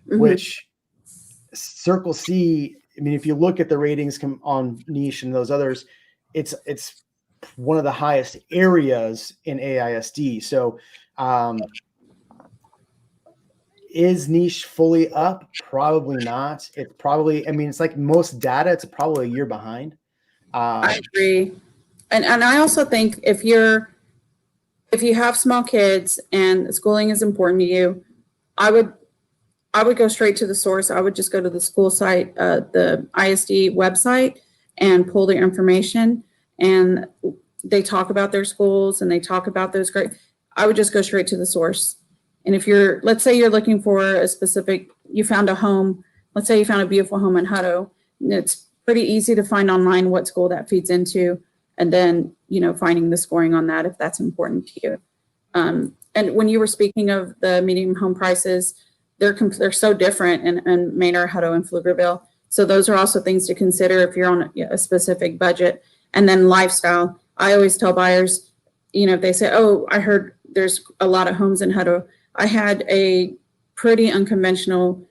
which Circle C, I mean, if you look at the ratings on Niche and those others, it's one of the highest areas in AISD. So is Niche fully up? Probably not. It's probably, I mean, it's like most data, it's probably a year behind. I agree. And I also think if you have small kids and schooling is important to you, I would go straight to the source. I would just go to the school site, the ISD website, and pull their information. And they talk about their schools and they talk about those great. I would just go straight to the source. And if let's say you're looking for a specific, you found a home, let's say you found a beautiful home in Hutto, it's pretty easy to find online what school that feeds into, and then, finding the scoring on that if that's important to you. And when you were speaking of the median home prices, they're so different in Manor, Hutto, and Pflugerville. So those are also things to consider if you're on a specific budget. And then lifestyle. I always tell buyers, if they say, oh, I heard there's a lot of homes in Hutto. I had a pretty unconventional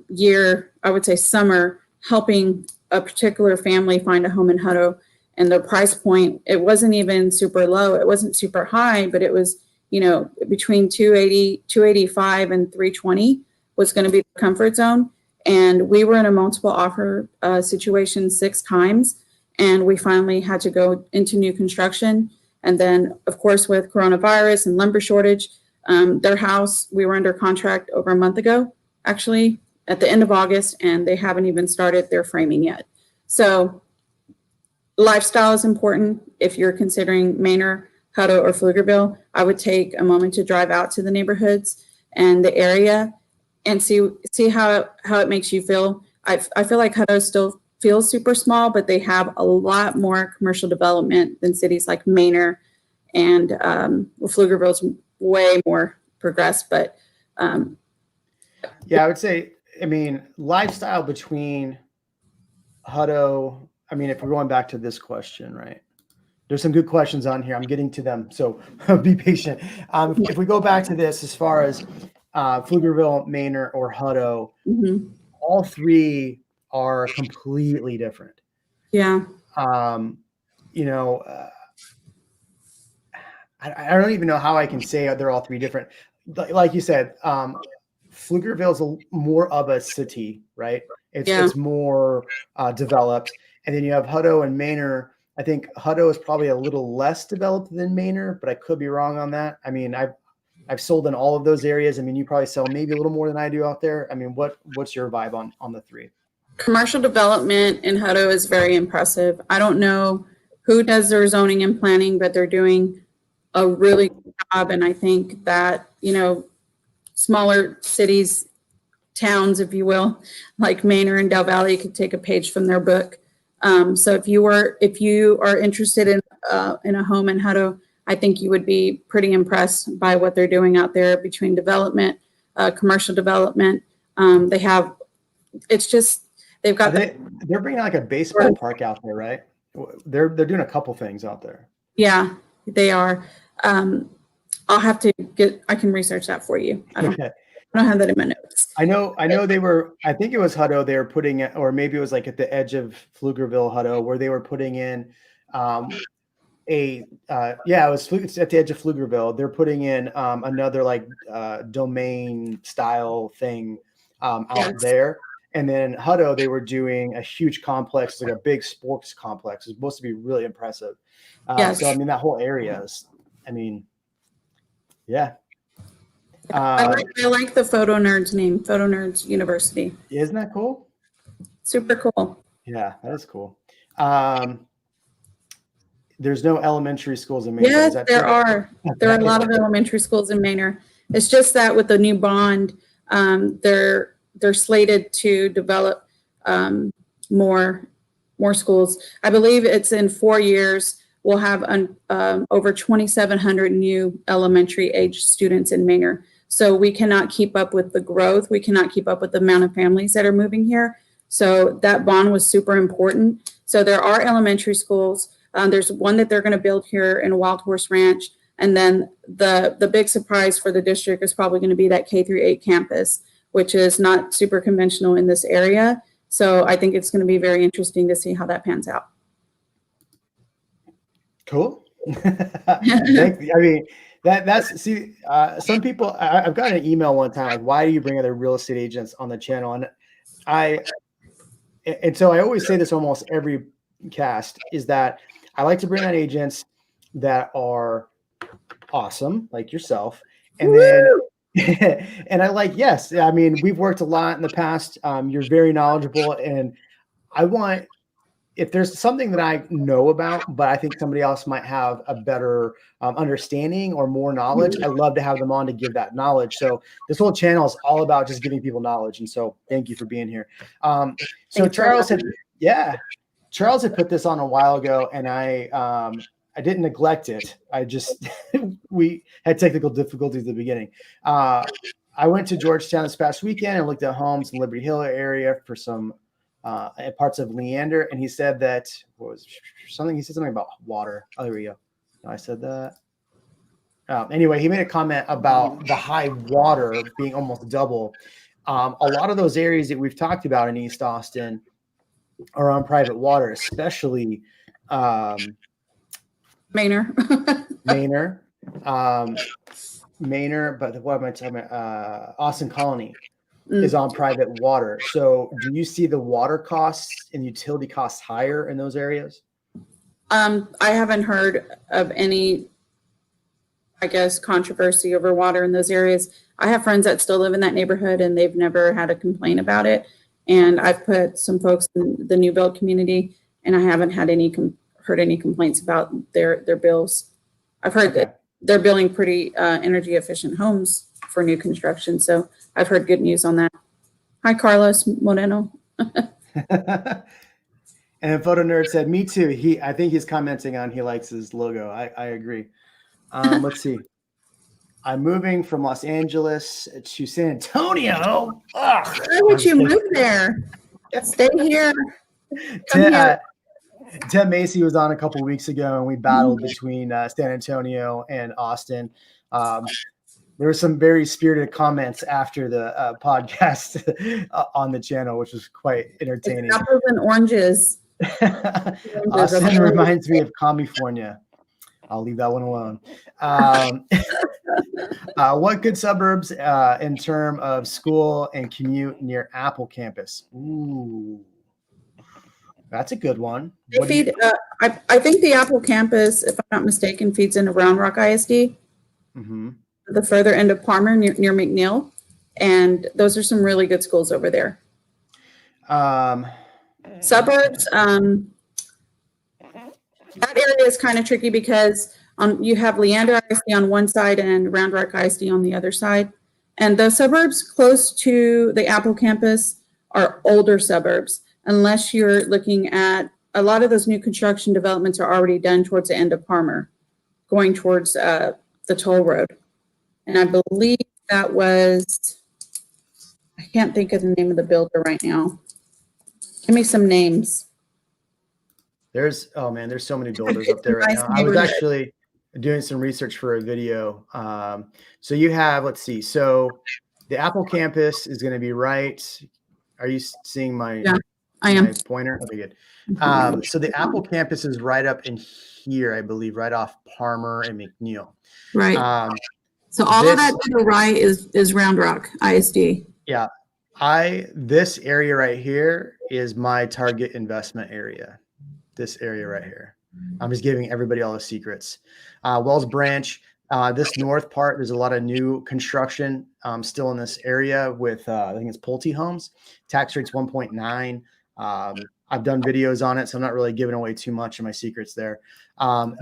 year, I would say summer, helping a particular family find a home in Hutto. And the price point, it wasn't even super low. It wasn't super high, but it was, between 285 and 320 was going to be the comfort zone. And we were in a multiple offer situation 6 times. And we finally had to go into new construction. And then, of course, with coronavirus and lumber shortage, their house, we were under contract over a month ago, actually, at the end of August, and they haven't even started their framing yet. So lifestyle is important. If you're considering Manor, Hutto, or Pflugerville, I would take a moment to drive out to the neighborhoods and the area and see how it makes you feel. I feel like Hutto still feels super small, but they have a lot more commercial development than cities like Manor, and Pflugerville's way more progressed. But yeah, I would say, I mean, lifestyle between Hutto, I mean, if we're going back to this question, right? There's some good questions on here. I'm getting to them, so be patient. If we go back to this, as far as Pflugerville, Manor, or Hutto, all three are completely different. Yeah. You know, I don't even know how I can say they're all three different. Like you said, Pflugerville is more of a city, right? It's more developed. And then you have Hutto and Manor. I think Hutto is probably a little less developed than Manor, but I could be wrong on that. I mean, I've sold in all of those areas. I mean, you probably sell maybe a little more than I do out there. I mean, what's your vibe on the three? Commercial development in Hutto is very impressive. I don't know who does their zoning and planning, but they're doing a really good job. And I think that, you know, smaller cities, towns, if you will, like Manor and Del Valle, could take a page from their book. So if you are interested in a home in Hutto, I think you would be pretty impressed by what they're doing out there between development, commercial development. They've got. They're bringing like a baseball park out there, right? They're doing a couple things out there. Yeah, they are. I'll have to I can research that for you. I don't have that in my notes. I know they were, I think it was Hutto, they were putting it, or maybe it was like at the edge of Pflugerville, Hutto, where they were putting in it's at the edge of Pflugerville. They're putting in another like domain style thing out there. And then Hutto, they were doing a huge complex, like a big sports complex. It's supposed to be really impressive. So, I mean, that whole area is, I mean, yeah. I like the Photo Nerds name, Photo Nerds University. Isn't that cool? Super cool. Yeah, that is cool. There's no elementary schools in Manor. Yes, there are. There are a lot of elementary schools in Manor. It's just that with the new bond, they're slated to develop more schools. I believe it's in 4 years. We'll have over 2,700 new elementary age students in Manor. So we cannot keep up with the growth. We cannot keep up with the amount of families that are moving here. So that bond was super important. So there are elementary schools. There's one that they're going to build here in Wild Horse Ranch. And then the big surprise for the district is probably going to be that K-8 campus, which is not super conventional in this area. So I think it's going to be very interesting to see how that pans out. Cool. I mean, some people, I've gotten an email one time, like, why do you bring other real estate agents on the channel? And so I always say this almost every cast, is that I like to bring on agents that are awesome, like yourself. And then, and I like, yes, I mean, we've worked a lot in the past. You're very knowledgeable, and I want, if there's something that I know about, but I think somebody else might have a better understanding or more knowledge, I love to have them on to give that knowledge. So this whole channel is all about just giving people knowledge. And so thank you for being here. So Charles had put this on a while ago, and I didn't neglect it. I just, we had technical difficulties at the beginning. I went to Georgetown this past weekend and looked at homes in Liberty Hill area for some parts of Leander, and he said that he said something about water. Oh, there we go. I said that. Anyway, he made a comment about the high water being almost double. A lot of those areas that we've talked about in East Austin are on private water, especially Manor. Manor, but what am I talking about? Austin Colony is on private water. So do you see the water costs and utility costs higher in those areas? I haven't heard of any I guess, controversy over water in those areas. I have friends that still live in that neighborhood and they've never had a complaint about it. And I've put some folks in the new build community and I haven't had heard any complaints about their bills. I've heard that they're building pretty energy efficient homes for new construction. So I've heard good news on that. Hi, Carlos Moreno. And Photo Nerd said, me too. I think he's commenting on he likes his logo. I agree. Let's see. I'm moving from Los Angeles to San Antonio. Ugh. Why would you move there? Stay here. Tim Macy was on a couple weeks ago, and we battled between San Antonio and Austin. There were some very spirited comments after the podcast on the channel, which was quite entertaining. It's apples and oranges. Austin reminds me of California. I'll leave that one alone. What good suburbs in terms of school and commute near Apple campus? Ooh, that's a good one. They feed. I think the Apple campus, if I'm not mistaken, feeds into Round Rock ISD, the further end of Palmer near McNeil, and those are some really good schools over there. Suburbs. That area is kind of tricky because you have Leander ISD on one side and Round Rock ISD on the other side. And the suburbs close to the Apple campus are older suburbs, unless you're looking at a lot of those new construction developments are already done towards the end of Palmer, going towards the toll road. And I believe that was, I can't think of the name of the builder right now. Give me some names. There's so many builders up there right now. I was actually doing some research for a video. So you have, let's see. So the Apple campus is going to be right. Are you seeing my pointer? Okay, good. So the Apple campus is right up in here, I believe, right off Palmer and McNeil. Right. So all of that to the right is Round Rock ISD. Yeah. This area right here is my target investment area. This area right here. I'm just giving everybody all the secrets. Wells Branch, this north part, there's a lot of new construction still in this area with, I think it's Pulte Homes. Tax rate's 1.9. I've done videos on it, so I'm not really giving away too much of my secrets there.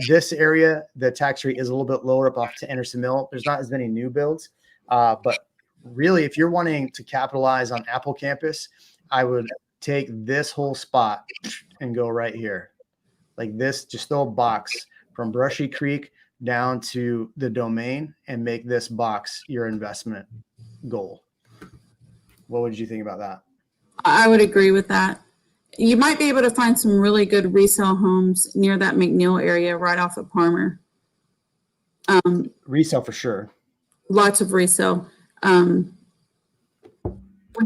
This area, the tax rate is a little bit lower up off to Anderson Mill. There's not as many new builds, but really, if you're wanting to capitalize on Apple campus, I would take this whole spot and go right here. Like this, just throw a box from Brushy Creek down to the Domain and make this box your investment goal. What would you think about that? I would agree with that. You might be able to find some really good resale homes near that McNeil area right off of Palmer. Resale for sure. Lots of resale. When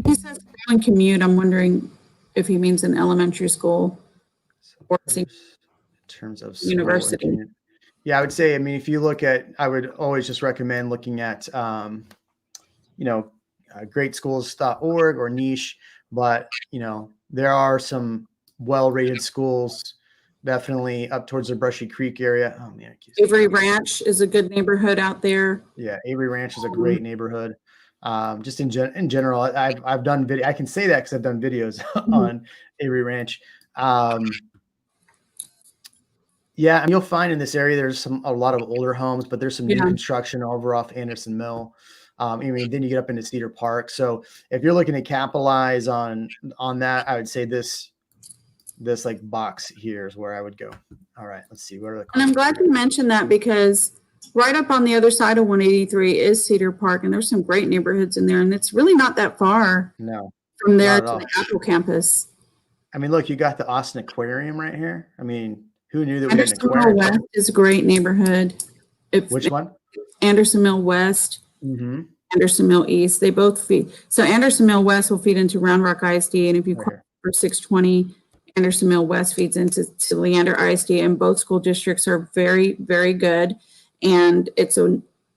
he says school and commute, I'm wondering if he means an elementary school or in terms of university. Yeah, I would say, I mean, if you look at, I would always just recommend looking at, greatschools.org or niche, but, there are some well-rated schools definitely up towards the Brushy Creek area. Oh man, Avery Ranch is a good neighborhood out there. Yeah, Avery Ranch is a great neighborhood. Just in general, I've done video. I can say that because I've done videos on Avery Ranch. Yeah, and you'll find in this area there's a lot of older homes, but there's some new construction over off Anderson Mill. Then you get up into Cedar Park. So if you're looking to capitalize on that, I would say this like box here is where I would go. All right, let's see. And I'm glad you mentioned that because right up on the other side of 183 is Cedar Park, and there's some great neighborhoods in there, and it's really not that far from there to the Apple campus. I mean, look, you got the Austin Aquarium right here. I mean, who knew that we had an aquarium? Anderson Mill West is a great neighborhood. Which one? Anderson Mill West. Anderson Mill East. They both feed. So Anderson Mill West will feed into Round Rock ISD, and if you call for 620, Anderson Mill West feeds into Leander ISD, and both school districts are very, very good. And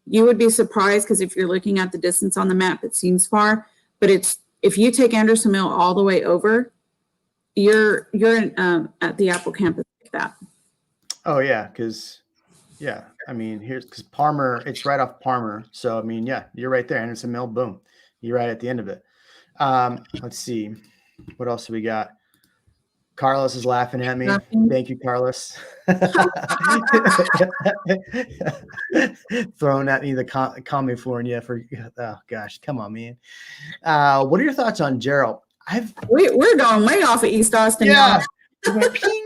you would be surprised because if you're looking at the distance on the map, it seems far, but if you take Anderson Mill all the way over, you're at the Apple campus like that. Oh yeah, because Yeah. I mean, here's because Palmer, it's right off Palmer. So I mean, yeah, you're right there. Henderson Mill, boom. You're right at the end of it. Let's see. What else do we got? Carlos is laughing at me. Nothing. Thank you, Carlos. Throwing at me the California for, oh gosh, come on, man. What are your thoughts on Gerald? We're going way off of East Austin yeah. now. We went, ping.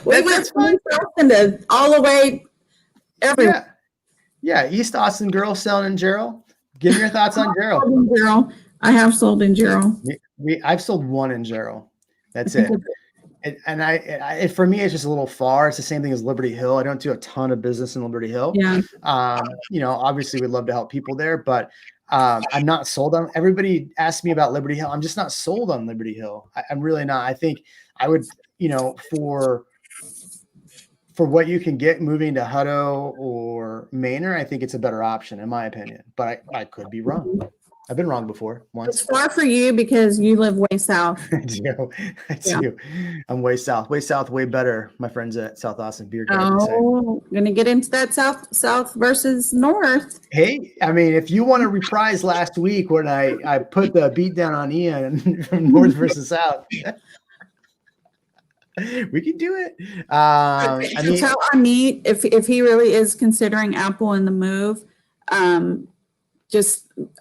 We went from East Austin to all the way everywhere. Yeah. East Austin girl selling in Gerald. Give me your thoughts on Gerald. I have sold in Gerald. I've sold one in Gerald. That's it. And I for me, it's just a little far. It's the same thing as Liberty Hill. I don't do a ton of business in Liberty Hill. Yeah. Obviously we'd love to help people there, but I'm not sold on. Everybody asks me about Liberty Hill. I'm just not sold on Liberty Hill. I'm really not. I think I would, for what you can get moving to Hutto or Manor, I think it's a better option in my opinion, but I could be wrong. I've been wrong before once. It's far for you because you live way south. I do. I'm way south, way better. My friends at South Austin Beer Garden say. Gonna get into that south versus north. Hey, I mean, if you want to reprise last week when I put the beat down on Ian from north versus south, we can do it. Tell Amit if he really is considering Apple in the move.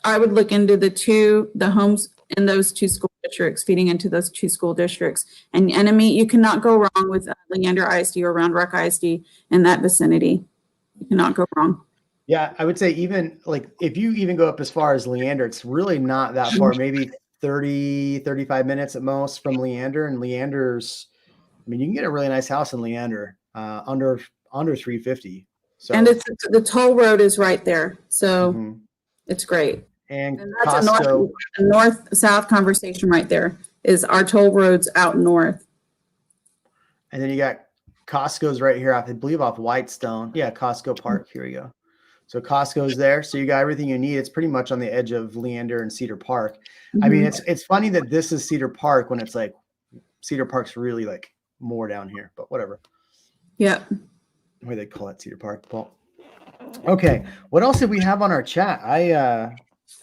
I would look into the homes in those two school districts, feeding into those two school districts. And Amit, you cannot go wrong with Leander ISD or Round Rock ISD in that vicinity. You cannot go wrong. Yeah, I would say even like if you even go up as far as Leander, it's really not that far, maybe 30, 35 minutes at most from Leander. And Leander's, I mean, you can get a really nice house in Leander under 350. So, and the toll road is right there. So it's great. And that's a north-south conversation right there is our toll roads out north. And then you got Costco's right here, I believe off Whitestone. Yeah, Costco Park. Here we go. So Costco's there. So you got everything you need. It's pretty much on the edge of Leander and Cedar Park. I mean, it's funny that this is Cedar Park when it's like Cedar Park's really like more down here, but whatever. Yeah. What do they call it, Cedar Park? Paul. Okay. What else did we have on our chat?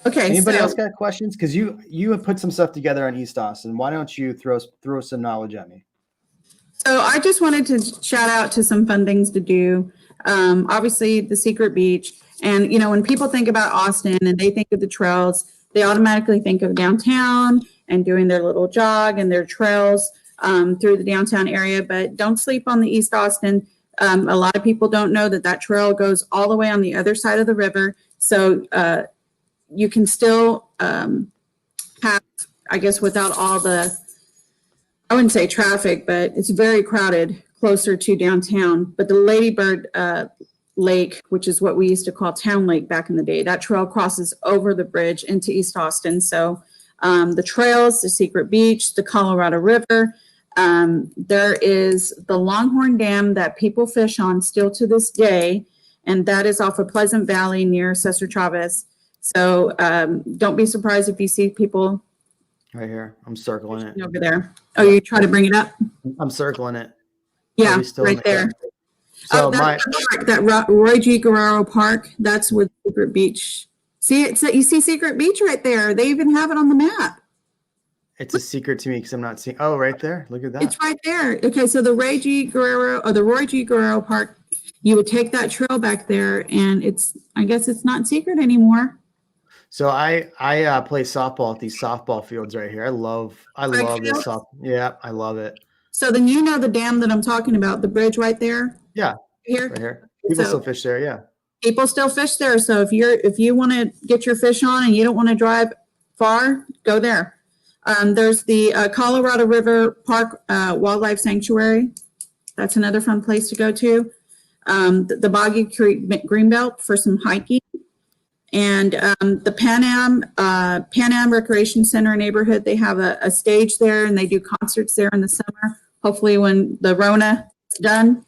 Anybody else got questions? Because you have put some stuff together on East Austin. Why don't you throw some knowledge at me? So I just wanted to shout out to some fun things to do. Obviously the Secret Beach. And, when people think about Austin and they think of the trails, they automatically think of downtown and doing their little jog and their trails through the downtown area. But don't sleep on the East Austin. A lot of people don't know that trail goes all the way on the other side of the river. So you can still have, I guess, without all the, I wouldn't say traffic, but it's very crowded closer to downtown. But the Ladybird Lake, which is what we used to call Town Lake back in the day, that trail crosses over the bridge into East Austin. So the trails, the Secret Beach, the Colorado River, there is the Longhorn Dam that people fish on still to this day, and that is off of Pleasant Valley near Cesar Chavez. So don't be surprised if you see people right here. I'm circling it over there. Oh, you try to bring it up? I'm circling it. Yeah, right there. So that Roy G. Guerrero Park, that's where Secret Beach. See, you see Secret Beach right there. They even have it on the map. It's a secret to me because I'm not seeing. Oh, right there. Look at that. It's right there. Okay, so the Roy G. Guerrero Park, you would take that trail back there, and I guess it's not secret anymore. So I play softball at these softball fields right here. I love this softball. Yeah, I love it. So then the dam that I'm talking about, the bridge right there. Yeah. Here. Right here. People still fish there. Yeah. People still fish there. So if you want to get your fish on and you don't want to drive far, go there. There's the Colorado River Park Wildlife Sanctuary. That's another fun place to go to. The Boggy Creek Greenbelt for some hiking. And the Pan Am Recreation Center neighborhood, they have a stage there and they do concerts there in the summer. Hopefully when the Rona is done,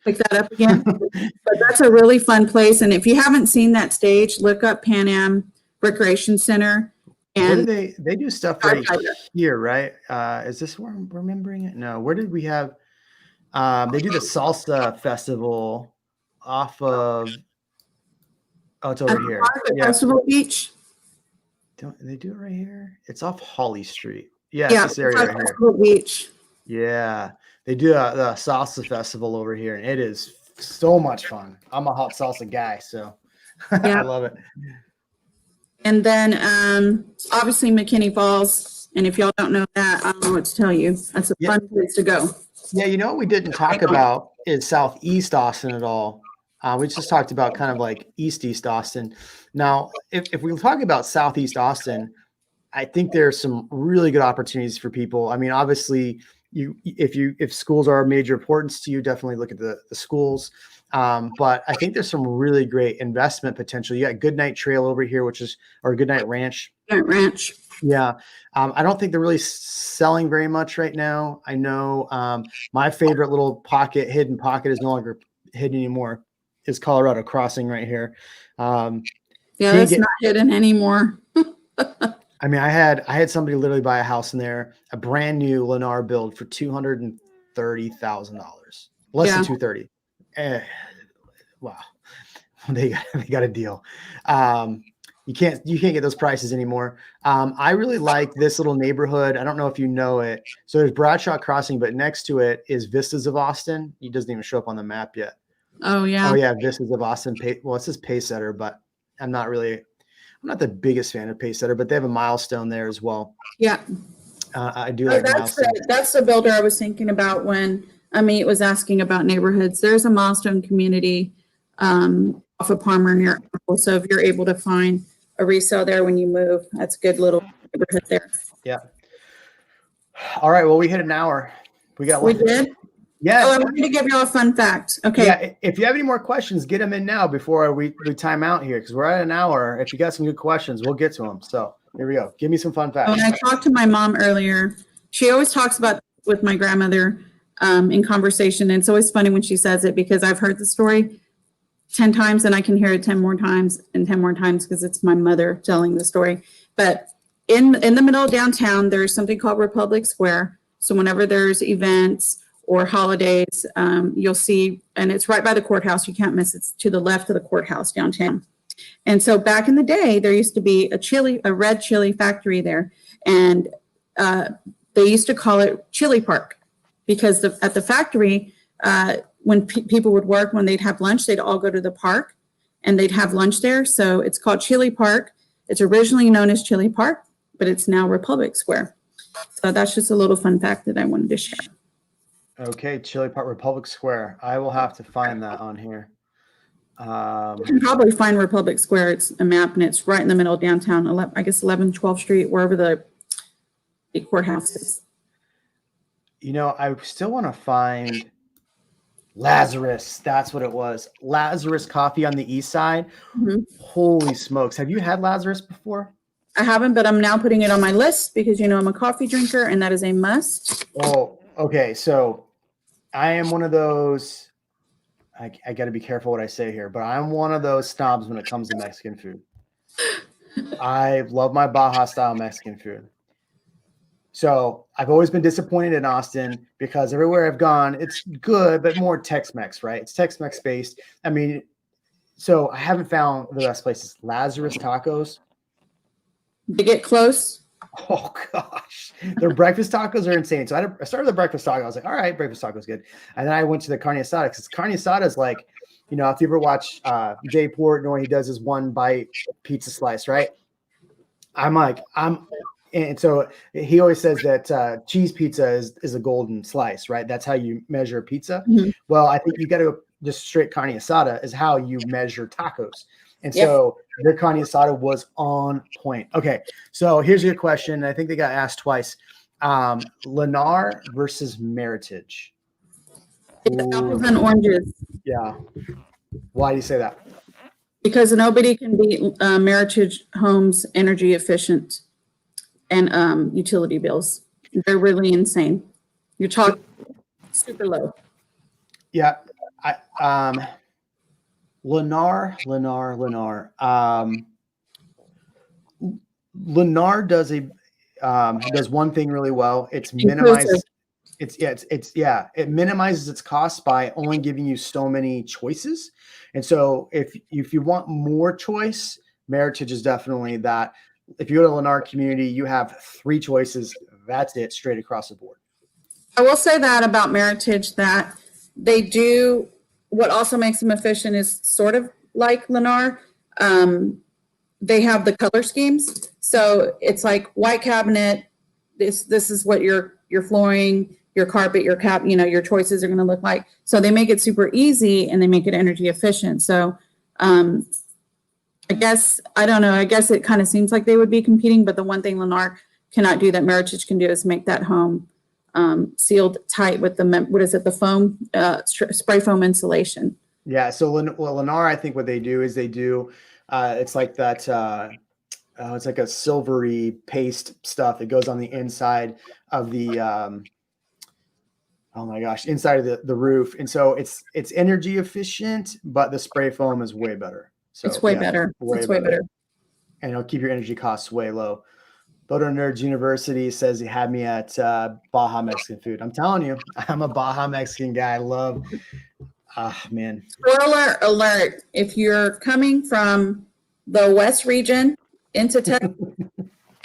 pick that up again. But that's a really fun place. And if you haven't seen that stage, look up Pan Am Recreation Center. And they do stuff right here, right? Is this where I'm remembering it? No. Where did we have? They do the salsa festival off of. Oh, it's At over the here. park at Yeah. Festival Beach. Don't they do it right here? It's off Holly Street. Yeah, it's Yeah, this it's area at right here. Festival Beach. Yeah, they do the salsa festival over here, and it is so much fun. I'm a hot salsa guy, so Yeah. I love it. And then obviously McKinney Falls. And if y'all don't know that, I don't know what to tell you. That's a fun place to go. Yeah, you know what we didn't talk about is Southeast Austin at all. We just talked about kind of like East Austin. Now, if we talk about Southeast Austin, I think there's some really good opportunities for people. I mean, obviously, if schools are of major importance to you, definitely look at the schools. But I think there's some really great investment potential. You got Goodnight Trail over here, or Goodnight Ranch. Goodnight Ranch. Yeah. I don't think they're really selling very much right now. I know my favorite little hidden pocket is no longer hidden anymore. Is Colorado Crossing right here. Yeah, that's not hidden anymore. I mean, I had somebody literally buy a house in there, a brand new Lennar build for $230,000, less than 230. Wow, they got a deal. You can't get those prices anymore. I really like this little neighborhood. I don't know if you know it. So there's Bradshaw Crossing, but next to it is Vistas of Austin. It doesn't even show up on the map yet. Oh yeah. Oh yeah, Vistas of Austin. Well, it says Pacesetter, but I'm not the biggest fan of Pacesetter, but they have a Milestone there as well. Yeah. I do like Milestone. That's the builder I was thinking about when Amit was asking about neighborhoods. There's a Milestone community off of Palmer near Apple. So if you're able to find a resale there when you move, that's a good little neighborhood there. Yeah. All right. Well, we hit an hour. We did? Yeah. Oh, I wanted to give you all a fun fact. Okay. Yeah. If you have any more questions, get them in now before we time out here, because we're at an hour. If you got some good questions, we'll get to them. So here we go. Give me some fun facts. When I talked to my mom earlier, she always talks about with my grandmother in conversation. And it's always funny when she says it because I've heard the story 10 times and I can hear it 10 more times and 10 more times because it's my mother telling the story. But in the middle of downtown, there's something called Republic Square. So whenever there's events or holidays, you'll see, and it's right by the courthouse. You can't miss it. It's to the left of the courthouse downtown. And so back in the day, there used to be a red chili factory there. And they used to call it Chili Park because at the factory, when people would work, when they'd have lunch, they'd all go to the park and they'd have lunch there. So it's called Chili Park. It's originally known as Chili Park, but it's now Republic Square. So that's just a little fun fact that I wanted to share. Okay, Chili Park, Republic Square. I will have to find that on here. You can probably find Republic Square. It's a map and it's right in the middle of downtown, I guess 11th, 12th Street, wherever the courthouse is. You know, I still want to find Lazarus. That's what it was. Lazarus Coffee on the east side. Mm-hmm. Holy smokes. Have you had Lazarus before? I haven't, but I'm now putting it on my list because, I'm a coffee drinker and that is a must. Oh, okay. So I am one of those, I got to be careful what I say here, but I'm one of those snobs when it comes to Mexican food. I love my Baja style Mexican food. So I've always been disappointed in Austin because everywhere I've gone, it's good, but more Tex-Mex, right? It's Tex-Mex based. I mean, so I haven't found the best places. Lazarus Tacos. They get close. Oh gosh, their breakfast tacos are insane. So I started the breakfast taco. I was like, all right, breakfast taco is good. And then I went to the carne asada because carne asada is like, if you ever watch Jay Portnoy, he does his one bite pizza slice, right? And so he always says that cheese pizza is a golden slice, right? That's how you measure a pizza. Mm-hmm. Well, I think you got to go just straight carne asada is how you measure tacos. And so their carne asada was on point. Okay, so here's your question. I think they got asked twice. Lennar versus Meritage. Apples and oranges. Yeah. Why do you say that? Because nobody can beat Meritage Homes energy efficient and utility bills. They're really insane. You're talking super low. Yeah. Lennar. Lennar does one thing really well. It's It minimizes its costs by only giving you so many choices. And so if you want more choice, Meritage is definitely that. If you go to Lennar Community, you have 3 choices. That's it, straight across the board. I will say that about Meritage, that they do, what also makes them efficient is sort of like Lennar. They have the color schemes. So it's like white cabinet. This is what your flooring, your carpet, your your choices are going to look like. So they make it super easy and they make it energy efficient. So I guess it kind of seems like they would be competing, but the one thing Lennar cannot do that Meritage can do is make that home sealed tight with the foam, spray foam insulation. Yeah. So Lennar, I think what they do is it's like that. It's like a silvery paste stuff that goes on the inside of the, inside of the roof. And so it's energy efficient, but the spray foam is way better. So it's way better. It's way better. And it'll keep your energy costs way low. Photo Nerds University says he had me at Baja Mexican food. I'm telling you, I'm a Baja Mexican guy. I love, man. Spoiler alert. If you're coming from the West region into Texas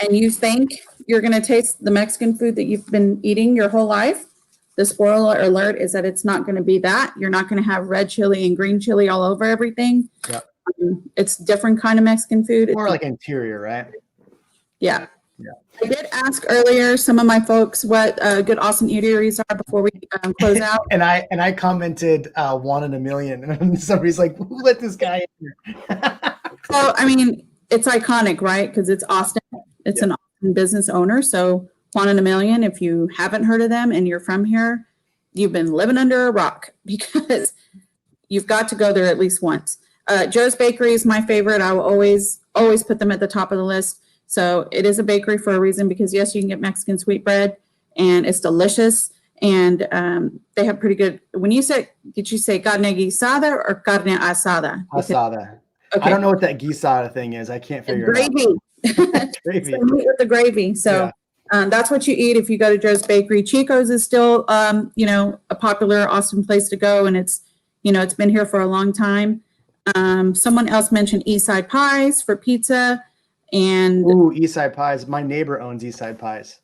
and you think you're going to taste the Mexican food that you've been eating your whole life, the spoiler alert is that it's not going to be that. You're not going to have red chili and green chili all over everything. Yep. It's different kind of Mexican food. More like interior, right? Yeah. I did ask earlier some of my folks what good awesome eateries are before we close out. and I commented 1 in a million, and somebody's like, "Who let this guy in here?" So I mean, it's iconic, right? Because it's Austin. It's an Austin business owner. So 1 in a million. If you haven't heard of them and you're from here, you've been living under a rock, because you've got to go there at least once. Joe's Bakery is my favorite. I will always put them at the top of the list. So it is a bakery for a reason, because yes, you can get Mexican sweetbread and it's delicious. And they have pretty good, did you say carne guisada or carne asada? Asada. Okay. I don't know what that guisada thing is. I can't figure it out. Gravy. So meat with the gravy. So that's what you eat if you go to Joe's Bakery. Chico's is still, a popular Austin place to go. And it's been here for a long time. Someone else mentioned Eastside Pies for pizza. And Eastside Pies. My neighbor owns Eastside Pies.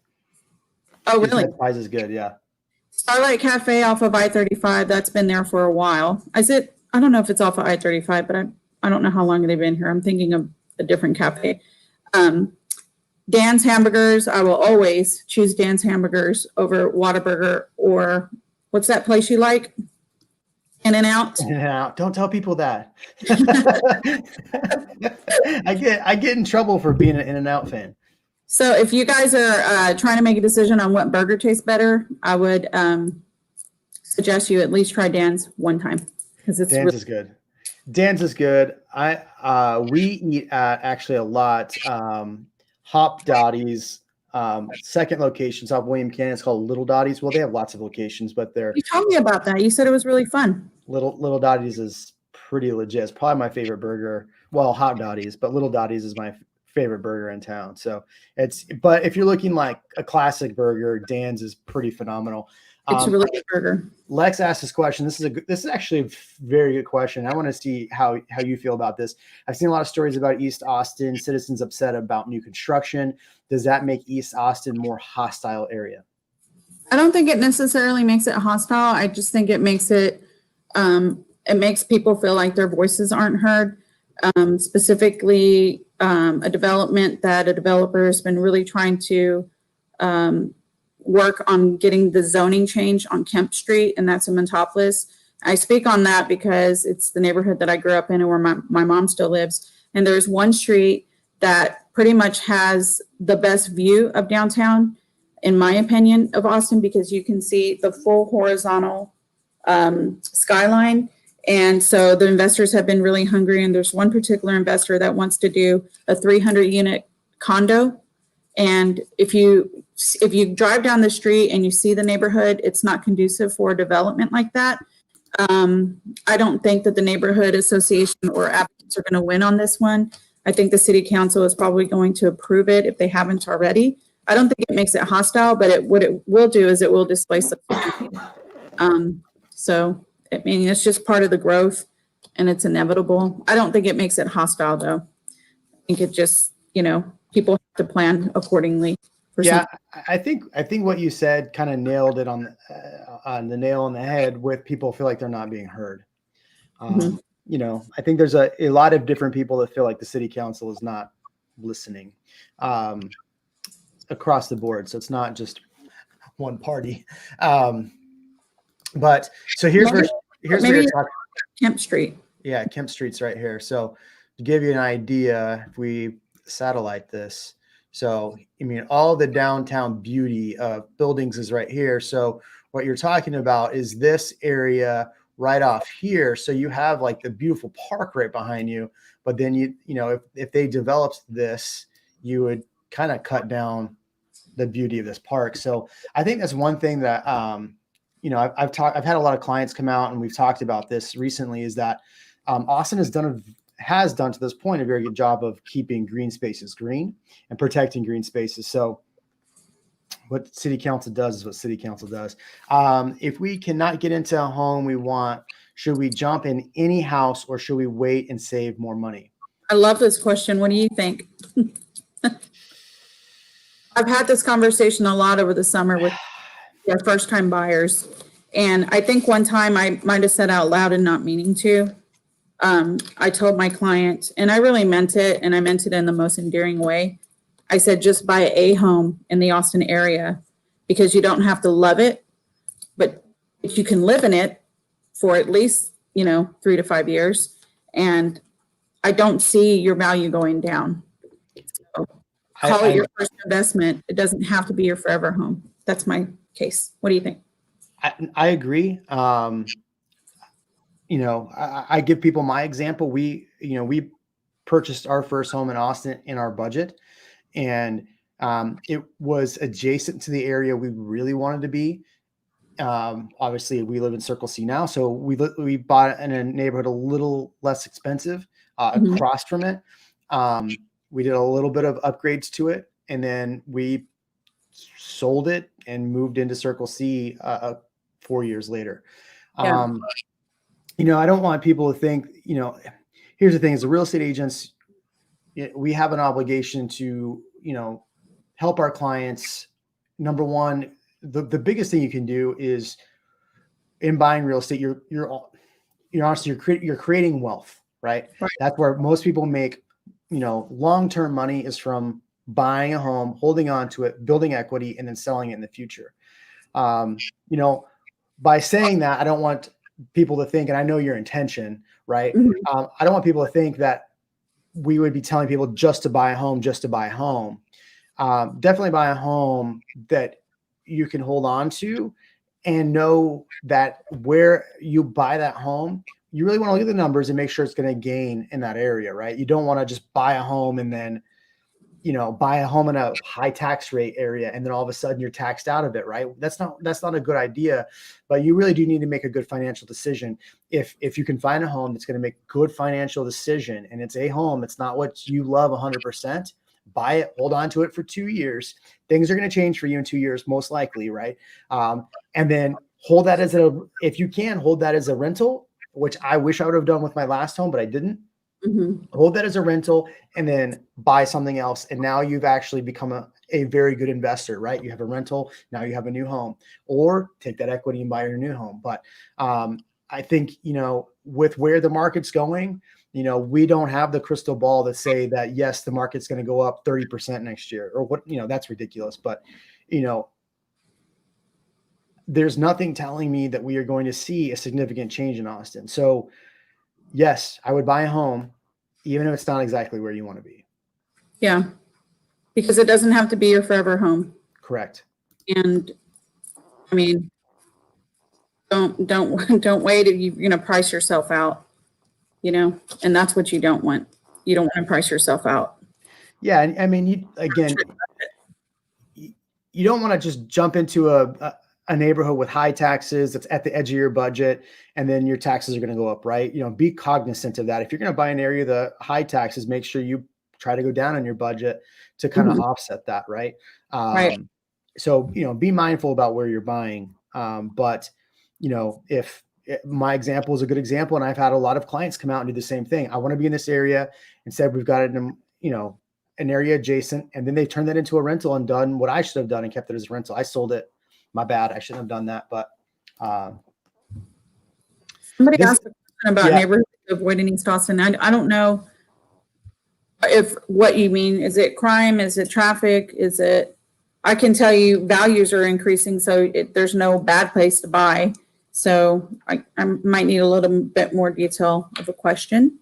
Oh, really? Eastside Pies is good, yeah. Starlight Cafe off of I-35. That's been there for a while. I don't know if it's off of I-35, but I don't know how long they've been here. I'm thinking of a different cafe. Dan's Hamburgers. I will always choose Dan's Hamburgers over Whataburger, or what's that place you like? In-N-Out. In-N-Out. Don't tell people that. I get in trouble for being an In-N-Out fan. So if you guys are trying to make a decision on what burger tastes better, I would suggest you at least try Dan's one time, because it's Dan's is good. Dan's is good. We eat at actually a lot. Hop Dottie's second location off William Canyon. It's called Little Dottie's. Well, they have lots of locations, but You told me about that. You said it was really fun. Little Dottie's is pretty legit. It's probably my favorite burger. Well, Hot Dottie's, but Little Dottie's is my favorite burger in town. So but if you're looking like a classic burger, Dan's is pretty phenomenal. It's a really good burger. Lex asked this question. This is actually a very good question. I want to see how you feel about this. I've seen a lot of stories about East Austin, citizens upset about new construction. Does that make East Austin more hostile area? I don't think it necessarily makes it hostile. I just think it makes people feel like their voices aren't heard. Specifically, a development that a developer has been really trying to work on getting the zoning change on Kemp Street, and that's in Montopolis. I speak on that because it's the neighborhood that I grew up in and where my mom still lives. And there's one street that pretty much has the best view of downtown, in my opinion, of Austin, because you can see the full horizontal skyline. And so the investors have been really hungry. And there's one particular investor that wants to do a 300-unit condo. And if you drive down the street and you see the neighborhood, it's not conducive for a development like that. I don't think that the neighborhood association or applicants are going to win on this one. I think the city council is probably going to approve it if they haven't already. I don't think it makes it hostile, but what it will do is it will displace the so I mean, it's just part of the growth and it's inevitable. I don't think it makes it hostile though. I think it just, people have to plan accordingly. Yeah, I think what you said kind of nailed it on the nail on the head with people feel like they're not being heard. I think there's a lot of different people that feel like the city council is not listening across the board. So it's not just one party. But so here's where you're talking. Kemp Street. Yeah, Kemp Street's right here. So to give you an idea, if we satellite this, so I mean, all the downtown beauty of buildings is right here. So what you're talking about is this area right off here. So you have like the beautiful park right behind you, but then if they developed this, you would kind of cut down the beauty of this park. So I think that's one thing that I've had a lot of clients come out and we've talked about this recently, is that Austin has done to this point a very good job of keeping green spaces green and protecting green spaces. So what city council does is what city council does. If we cannot get into a home we want, should we jump in any house or should we wait and save more money? I love this question. What do you think? I've had this conversation a lot over the summer with our first time buyers. And I think one time I might've said out loud and not meaning to, I told my client, and I really meant it, and I meant it in the most endearing way. I said, just buy a home in the Austin area because you don't have to love it, but if you can live in it for at least, 3 to 5 years, and I don't see your value going down. So call it your first investment. It doesn't have to be your forever home. That's my case. What do you think? I agree. I give people my example. We purchased our first home in Austin in our budget, and it was adjacent to the area we really wanted to be. Obviously we live in Circle C now, so we bought it in a neighborhood a little less expensive across from it. We did a little bit of upgrades to it, and then we sold it and moved into Circle C 4 years later. Yeah. I don't want people to think, here's the thing, as a real estate agents, we have an obligation to, help our clients. Number one, the biggest thing you can do is in buying real estate, you're honestly, you're creating wealth, right? That's where most people make, long-term money is from buying a home, holding on to it, building equity, and then selling it in the future. By saying that, I don't want people to think, and I know your intention, right? I don't want people to think that we would be telling people just to buy a home, definitely buy a home that you can hold on to and know that where you buy that home, you really want to look at the numbers and make sure it's going to gain in that area, right? You don't want to just buy a home and then, buy a home in a high tax rate area, and then all of a sudden you're taxed out of it, right? That's not a good idea, but you really do need to make a good financial decision. If you can find a home that's going to make good financial decision, and it's a home, it's not what you love 100%, buy it, hold on to it for 2 years. Things are going to change for you in 2 years, most likely, right? And then hold that if you can, hold that as a rental, which I wish I would have done with my last home, but I didn't. Hold that as a rental and then buy something else. And now you've actually become a very good investor, right? You have a rental, now you have a new home, or take that equity and buy your new home. But I think, with where the market's going, we don't have the crystal ball to say that, yes, the market's going to go up 30% next year or what, that's ridiculous. But, there's nothing telling me that we are going to see a significant change in Austin. So yes, I would buy a home, even if it's not exactly where you want to be. Yeah, because it doesn't have to be your forever home. Correct. And I mean, don't wait if you're going to price yourself out, and that's what you don't want. You don't want to price yourself out. Yeah, I mean, you don't want to just jump into a neighborhood with high taxes that's at the edge of your budget, and then your taxes are going to go up, right? Be cognizant of that. If you're going to buy an area with the high taxes, make sure you try to go down on your budget to kind of offset that. Right. Right. So, be mindful about where you're buying. But, if my example is a good example, and I've had a lot of clients come out and do the same thing. I want to be in this area, and said, we've got it in, an area adjacent. And then they turned that into a rental and done what I should have done and kept it as a rental. I sold it. My bad. I shouldn't have done that. But, somebody asked a question about neighborhoods avoiding East Austin. I don't know if what you mean. Is it crime? Is it traffic? Is it, I can tell you values are increasing, so there's no bad place to buy. So I might need a little bit more detail of a question.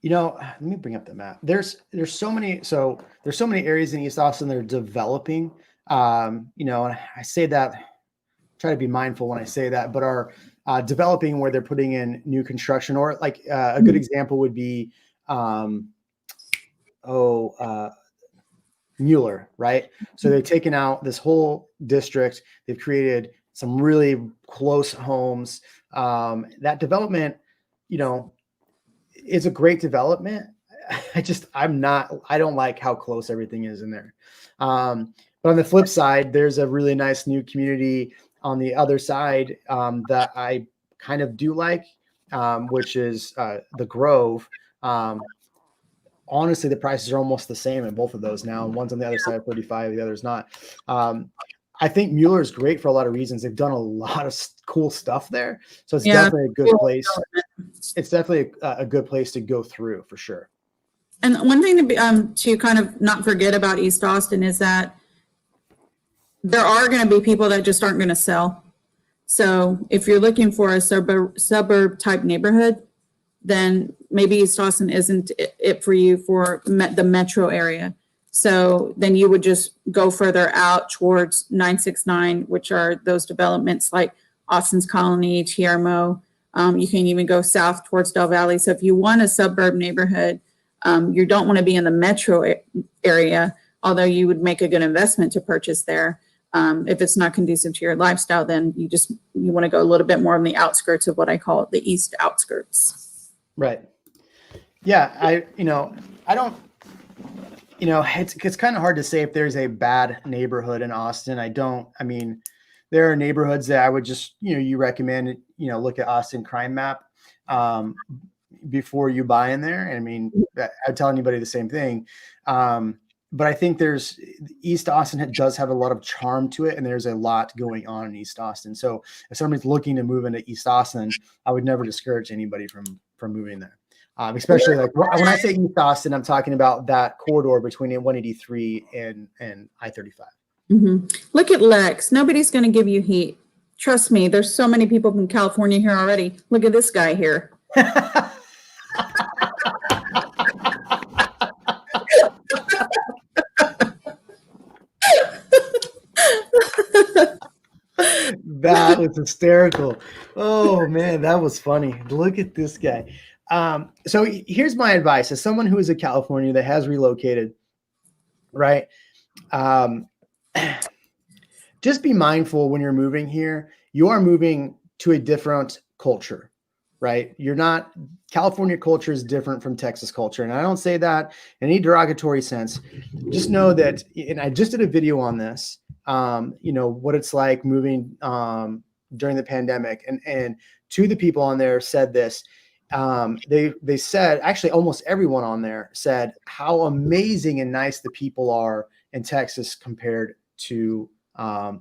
Let me bring up the map. There's so many areas in East Austin that are developing. And I say that, try to be mindful when I say that, but are developing where they're putting in new construction, or like a good example would be Mueller, right? So they've taken out this whole district. They've created some really close homes. That development, is a great development. I don't like how close everything is in there. But on the flip side, there's a really nice new community on the other side that I kind of do like, which is the Grove. Honestly, the prices are almost the same in both of those now. One's on the other side of 35, the other's not. I think Mueller is great for a lot of reasons. They've done a lot of cool stuff there. So it's definitely a good place. It's definitely a good place to go through for sure. And one thing to kind of not forget about East Austin is that there are going to be people that just aren't going to sell. So if you're looking for a suburb type neighborhood, then maybe East Austin isn't it for you for the metro area. So then you would just go further out towards 969, which are those developments like Austin's Colony, TRMO. You can even go south towards Del Valley. So if you want a suburb neighborhood, you don't want to be in the metro area, although you would make a good investment to purchase there. If it's not conducive to your lifestyle, then you want to go a little bit more on the outskirts of what I call the east outskirts. Right. Yeah. I don't, it's kind of hard to say if there's a bad neighborhood in Austin. There are neighborhoods that I would just, you recommend, look at Austin Crime Map before you buy in there. And I'd tell anybody the same thing. But I think East Austin does have a lot of charm to it, and there's a lot going on in East Austin. So if somebody's looking to move into East Austin, I would never discourage anybody from moving there. Especially like when I say East Austin, I'm talking about that corridor between 183 and I-35. Mm-hmm. Look at Lex. Nobody's going to give you heat. Trust me. There's so many people from California here already. Look at this guy here. That was hysterical. Oh man, that was funny. Look at this guy. So here's my advice as someone who is in California that has relocated, right? Just be mindful when you're moving here. You are moving to a different culture, right? California culture is different from Texas culture. And I don't say that in any derogatory sense. Just know that, and I just did a video on this, what it's like moving during the pandemic. And two of the people on there said this. They said, actually almost everyone on there said how amazing and nice the people are in Texas compared to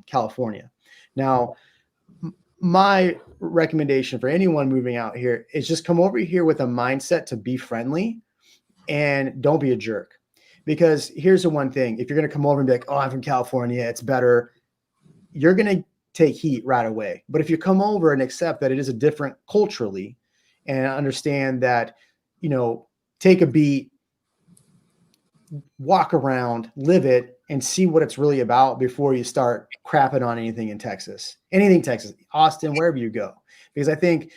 California. Now, my recommendation for anyone moving out here is just come over here with a mindset to be friendly and don't be a jerk. Because here's the one thing, if you're going to come over and be like, oh, I'm from California, it's better, you're going to take heat right away. But if you come over and accept that it is a different culturally and understand that, take a beat, walk around, live it, and see what it's really about before you start crapping on anything in Texas, Austin, wherever you go. Because I think,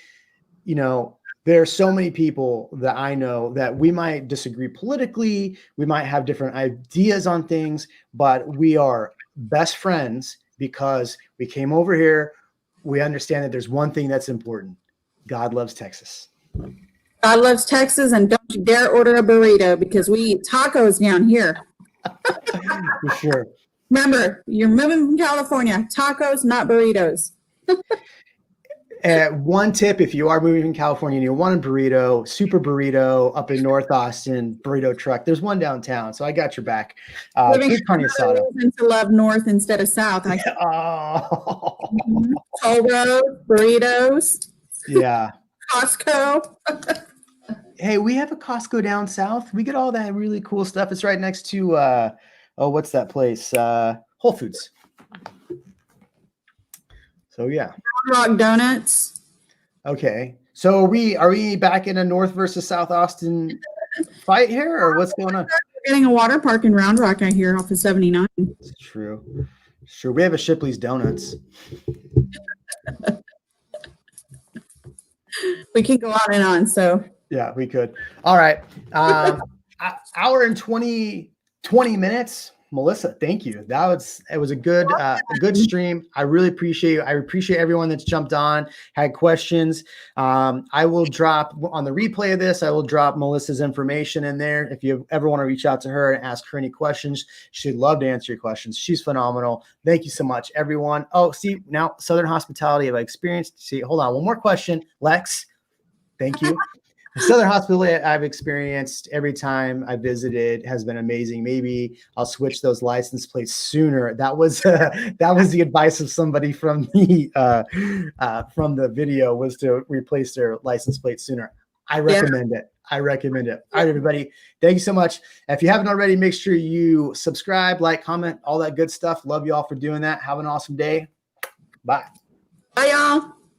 there are so many people that I know that we might disagree politically, we might have different ideas on things, but we are best friends because we came over here. We understand that there's one thing that's important. God loves Texas. God loves Texas, and don't you dare order a burrito because we eat tacos down here. For sure. Remember, you're moving from California. Tacos, not burritos. One tip, if you are moving from California and you want a burrito, super burrito up in North Austin, burrito truck. There's one downtown, so I got your back. Good carne asada. To love North instead of South. Oh. Toll road, burritos. Yeah. Costco. Hey, we have a Costco down south. We get all that really cool stuff. It's right next to what's that place? Whole Foods. So yeah. Rock Donuts. Okay. So are we back in a North versus South Austin fight here, or what's going on? We're getting a water park in Round Rock out here off of 79. It's true. Sure. We have a Shipley's Donuts. We can go on and on. So Yeah, we could. All right. Hour and 20 minutes. Melissa, thank you. It was a good stream. I really appreciate you. I appreciate everyone that's jumped on, had questions. I will drop on the replay of this. I will drop Melissa's information in there. If you ever want to reach out to her and ask her any questions, she'd love to answer your questions. She's phenomenal. Thank you so much, everyone. Oh, see, now Southern Hospitality have I experienced. See, hold on. One more question, Lex. Thank you. The Southern Hospitality I've experienced every time I visited has been amazing. Maybe I'll switch those license plates sooner. That was the advice of somebody from the video, was to replace their license plate sooner. I recommend it. I recommend it. All right, everybody. Thank you so much. If you haven't already, make sure you subscribe, like, comment, all that good stuff. Love you all for doing that. Have an awesome day. Bye. bye, y'all.